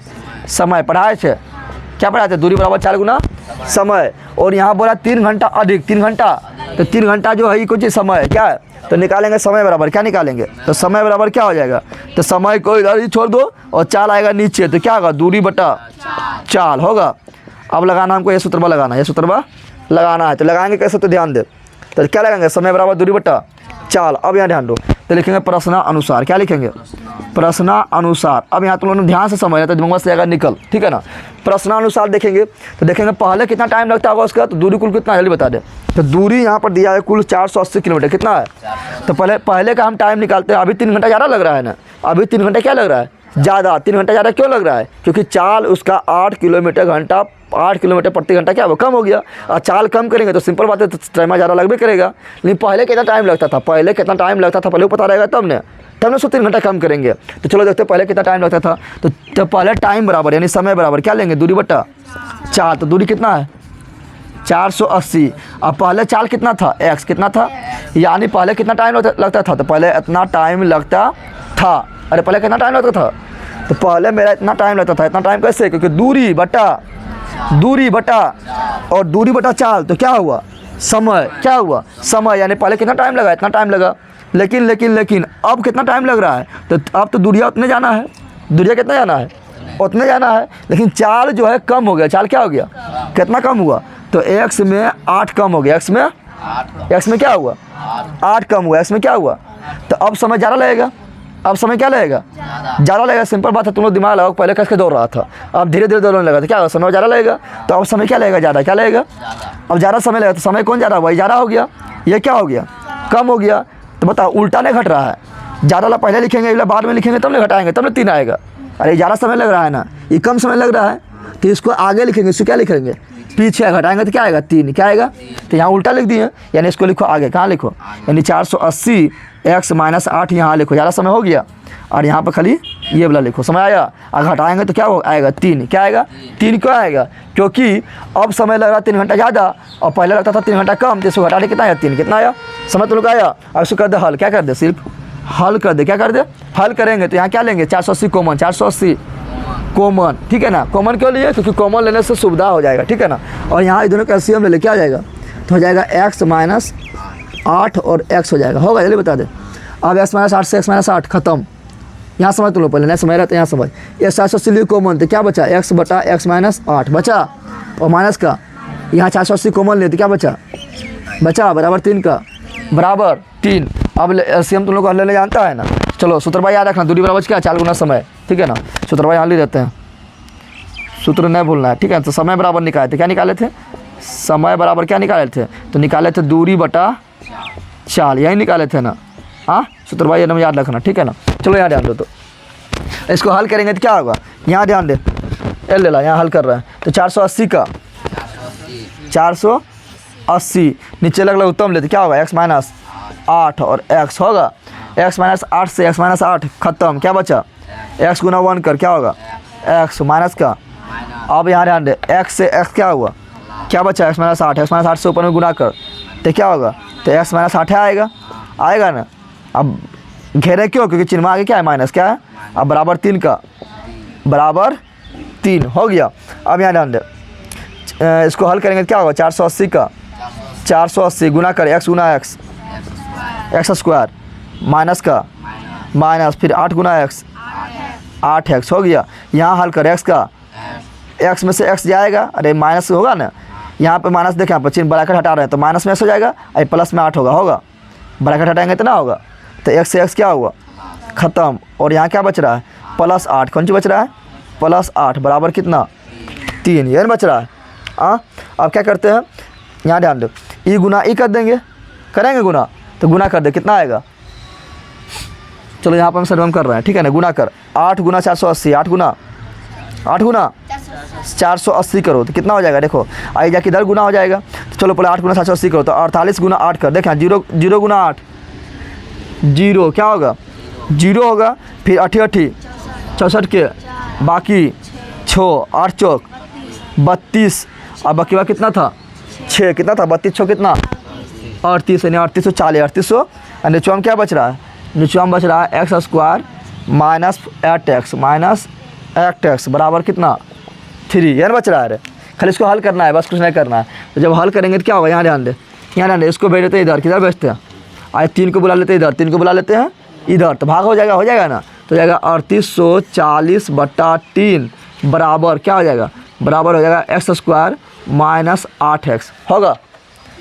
समय पढ़ाए थे, क्या पढ़ाए थे, दूरी बराबर 4 गुना समय। और यहाँ बोला 3 घंटा अधिक, 3 घंटा, तो 3 घंटा जो है कुछ समय क्या है, तो निकालेंगे समय बराबर क्या निकालेंगे, तो समय बराबर क्या हो जाएगा, तो समय को इधर ही छोड़ दो और चाल आएगा नीचे, तो क्या होगा, दूरी बटा चाल होगा। अब लगाना हमको ये सूत्र लगाना है, ये सूत्र लगाना है, तो लगाएंगे कैसे, तो ध्यान दे, तो क्या लगाएंगे, समय बराबर दूरी बटा चाल। अब यहाँ ध्यान दो, तो लिखेंगे प्रश्नानुसार, क्या लिखेंगे, प्रश्नानुसार। अब यहाँ तुम लोगों ध्यान से समझना, तो दिमाग से जाएगा निकल, ठीक है ना। प्रश्नानुसार देखेंगे तो देखेंगे पहले कितना टाइम लगता होगा उसका, तो दूरी कुल कितना जल्दी बता दे, तो दूरी यहाँ पर दिया है कुल 480 किलोमीटर, कितना है, तो पहले का हम टाइम निकालते हैं, अभी 3 घंटा ज़्यादा लग रहा है ना, अभी 3 घंटा क्या लग रहा है ज़्यादा, 3 घंटा ज़्यादा क्यों लग रहा है? क्योंकि चाल उसका 8 किलोमीटर प्रति घंटा क्या वो कम हो गया। और चाल कम करेंगे तो सिंपल बात है, तो टाइम ज़्यादा लगभग करेगा। लेकिन पहले कितना टाइम लगता था, पहले वो पता रहेगा तब ने उसको 3 घंटा कम करेंगे। तो चलो देखते हैं पहले कितना टाइम लगता था। तो पहले टाइम बराबर यानी समय बराबर क्या लेंगे, दूरी बटा चाल। तो दूरी कितना है 480। अब पहले चाल कितना था, x कितना था, यानी पहले कितना टाइम लगता था, तो पहले इतना टाइम लगता था। अरे पहले कितना टाइम लगता था, तो पहले मेरा इतना टाइम लगता था। इतना टाइम कैसे, क्योंकि दूरी बटा और दूरी बटा चाल, तो क्या हुआ समय, क्या हुआ समय, यानी पहले कितना टाइम लगा, इतना टाइम लगा। लेकिन अब कितना टाइम लग रहा है, तो अब तो दूरिया उतने जाना है, दूरिया कितना जाना है, उतने जाना है। लेकिन चाल जो है कम हो गया, चाल क्या हो गया, कितना कम हुआ, तो x में 8 कम हो गया, x में क्या हुआ 8 कम हुआ, x में क्या हुआ। तो अब समय ज़्यादा लगेगा, अब समय क्या लगेगा, ज़्यादा लगेगा। सिंपल बात है, तुम लोग दिमाग लगाओ, पहले कैसे दौड़ रहा था, अब धीरे धीरे दौड़ने लगा, तो क्या होगा, समय ज़्यादा लगेगा। तो अब समय क्या लगेगा, ज़्यादा, क्या लगेगा, अब ज़्यादा समय लगेगा। तो समय कौन ज़्यादा हुआ, ज़्यादा हो गया, ये क्या हो गया, कम हो गया। तो बताओ उल्टा नहीं घट रहा है, ज़्यादा पहले लिखेंगे, बाद में लिखेंगे, तब नहीं घटाएंगे, तब नहीं 3 आएगा। अरे ज़्यादा समय लग रहा है ना, ये कम समय लग रहा है, तो इसको आगे लिखेंगे, इसको क्या लिखेंगे, पीछे घटाएंगे तो क्या आएगा 3, क्या आएगा। तो यहाँ उल्टा लिख दिए, यानी इसको लिखो आगे, कहाँ लिखो, यानी 480 x - 8 यहाँ लिखो, ज़्यादा समय हो गया। और यहाँ पर खाली ये वाला लिखो, समय आया। और घटाएंगे तो क्या हो आएगा 3, क्या आएगा 3, क्यों आएगा, क्योंकि अब समय लग रहा है 3 घंटा ज़्यादा और पहले लगता था 3 घंटा कम। तो इसको घटाने कितना आया 3, कितना आया, समय तो लोग आया। और इसको कर दे हल, क्या कर दे, सिर्फ हल कर दे, क्या कर दे, हल करेंगे। तो यहाँ क्या लेंगे 480 कॉमन, 480 कॉमन, ठीक है ना। कॉमन क्यों लिए, क्योंकि कॉमन लेने से सुविधा हो जाएगा, ठीक है ना। और यहाँ इधर कैल्शियम ले ले, क्या हो जाएगा, तो हो जाएगा x - 8 और x हो जाएगा, होगा जल्दी बता दे। अब x - 8 से x - 8 खत्म, यहाँ समझ तुम लोग पहले नहीं समझ रहे, तो यहाँ समझ। ये 480 लिए कॉमन, तो क्या बचा, x बटा x - 8 बचा, और माइनस का यहाँ 480 कॉमन ले तो क्या बचा बराबर 3 का, बराबर 3। अब एलसीएम तुम लोग को ले जानता है ना। चलो सूत्र भाई याद रखना, दूरी बराबर क्या, 4 गुना समय, ठीक है ना। सूत्र भाई यहाँ ले देते हैं, सूत्र नहीं भूलना है, ठीक है। तो समय बराबर निकाले थे, क्या निकाले थे, समय बराबर क्या निकाले थे, तो निकाले थे दूरी बटा चाल, यही निकाले थे ना। हाँ सूत्र भाई एकदम याद रखना, ठीक है ना। चलो यहाँ ध्यान दो, तो इसको हल करेंगे तो क्या होगा, यहाँ ध्यान दे, एल ले ला, यहाँ हल कर रहा है। तो 480 का 480 नीचे लग उत्तम लेते, क्या होगा x - 8 और x होगा, x - 8 से x - 8 खत्म, क्या बचा, x गुना 1 कर, क्या होगा x माइनस का। अब यहाँ ध्यान दे, x से x क्या हुआ, क्या बचा x - 8, x - 8 से ऊपर में गुना कर, तो क्या होगा, तो x - 8 आएगा ना। अब घेरे क्यों, क्योंकि चिन्ह आगे क्या है, माइनस क्या है। अब बराबर 3 का, बराबर 3 हो गया। अब यहाँ ध्यान दे, इसको हल करेंगे तो क्या होगा, 480 का 480 गुना कर x गुना x स्क्वायर माइनस का माइनस, फिर 8 गुना x 8x हो गया। यहाँ हल कर x का, x में से x जाएगा, अरे माइनस होगा ना, यहाँ पे माइनस देखें, यहाँ पर चिन्ह ब्रैकेट हटा रहे हैं तो माइनस में x हो जाएगा, अरे प्लस में 8 होगा, ब्रैकेट हटाएंगे तो ना होगा। तो x से x क्या हुआ, ख़त्म। और यहाँ क्या बच रहा है, +8, कौन सी बच रहा है, +8 बराबर कितना 3, ये बच रहा है। हाँ अब क्या करते हैं, यहाँ ध्यान दो, ई गुना ई कर देंगे, करेंगे गुना, तो गुना कर दे, कितना आएगा, चलो यहाँ पर हम सर्वम कर रहे हैं, ठीक है ना। गुना कर 8 गुना 480, 8 गुना 480 करो तो कितना हो जाएगा, देखो आई जाके इधर गुना हो जाएगा। तो चलो पहले 8 गुना 480 करो, तो 48 गुना 8 कर, देखें 0 गुना 8 0 क्या होगा, 0 होगा। फिर 88 64 के बाकी 6 8 चौक 32, और बाकी कितना था 6, कितना था 32 6 कितना 38, यानी 3840, 3800। और नीचे में क्या बच रहा है, नीचे में बच रहा है x स्क्वायर माइनस 8x बराबर कितना 3, यानी बच रहा है। अरे खाली इसको हल करना है, बस कुछ नहीं करना है। तो जब हल करेंगे तो क्या होगा, यहाँ ध्यान दे, इसको भेज देते हैं इधर, किधर भेजते हैं, आज 3 को बुला लेते हैं इधर, 3 को बुला लेते हैं इधर, तो भाग हो जाएगा ना। तो जाएगा 3840/3 बराबर क्या हो जाएगा, बराबर हो जाएगा x स्क्वायर माइनस 8x होगा।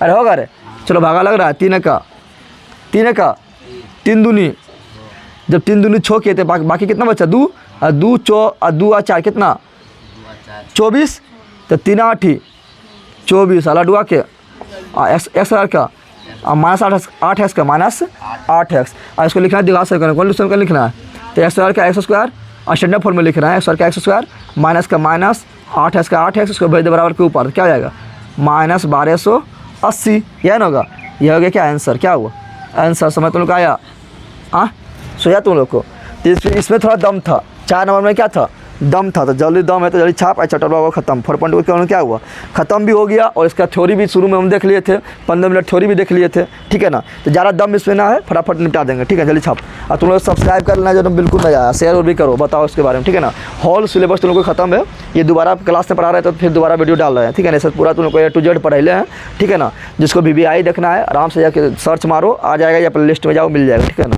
अरे होगा, अरे चलो भागा लग रहा है, 3 का 3 दूनी, जब 3 दूनी 6 किए थे, बाकी कितना बचा 2 और 4 कितना 24, तो 3 8 24 अला डुआ के x का माइनस 8x का माइनस 8x। और इसको लिखना है दीवार से, कौन का लिखना है, तो x का x स्क्वायर स्टैंडर्ड फॉर्म में लिख रहे हैं एक्स का एक्स स्क्वायर माइनस का माइनस 8x का 8x उसको भेज दे बराबर के ऊपर, क्या हो जाएगा -1280, यह ना होगा। यह हो गया क्या आंसर, क्या हुआ आंसर, समझ तुम लोग को आया? हाँ सोचा तुम लोग को? तो इसमें थोड़ा दम था, 4 नंबर में क्या था, दम था। तो जल्दी दम है तो जल्दी छाप, चैप्टर हुआ खत्म। 4.2 क्या हुआ, खत्म भी हो गया। और इसका थ्योरी भी शुरू में हम देख लिए थे, 15 मिनट थ्योरी भी देख लिए थे, ठीक है ना। तो ज़्यादा दम इसमें ना है, फटाफट निपटा देंगे, ठीक है। जल्दी छाप। और तुम लोग सब्सक्राइब कर लेना, जो बिल्कुल ना आया, शेयर और भी करो, बताओ इसके बारे में, ठीक है ना। हॉल सिलेबस तुम लोग को खत्म है, ये दोबारा क्लास में पढ़ा रहे हैं तो फिर दोबारा वीडियो डाल रहे हैं, ठीक है ना। सर पूरा तुम लोग को A to Z पढ़ाई हैं, ठीक है ना। जिसको BBI देखना है आराम से जाके सर्च मारो, आ जाएगा, या प्ले लिस्ट में जाओ, मिल जाएगा, ठीक है ना।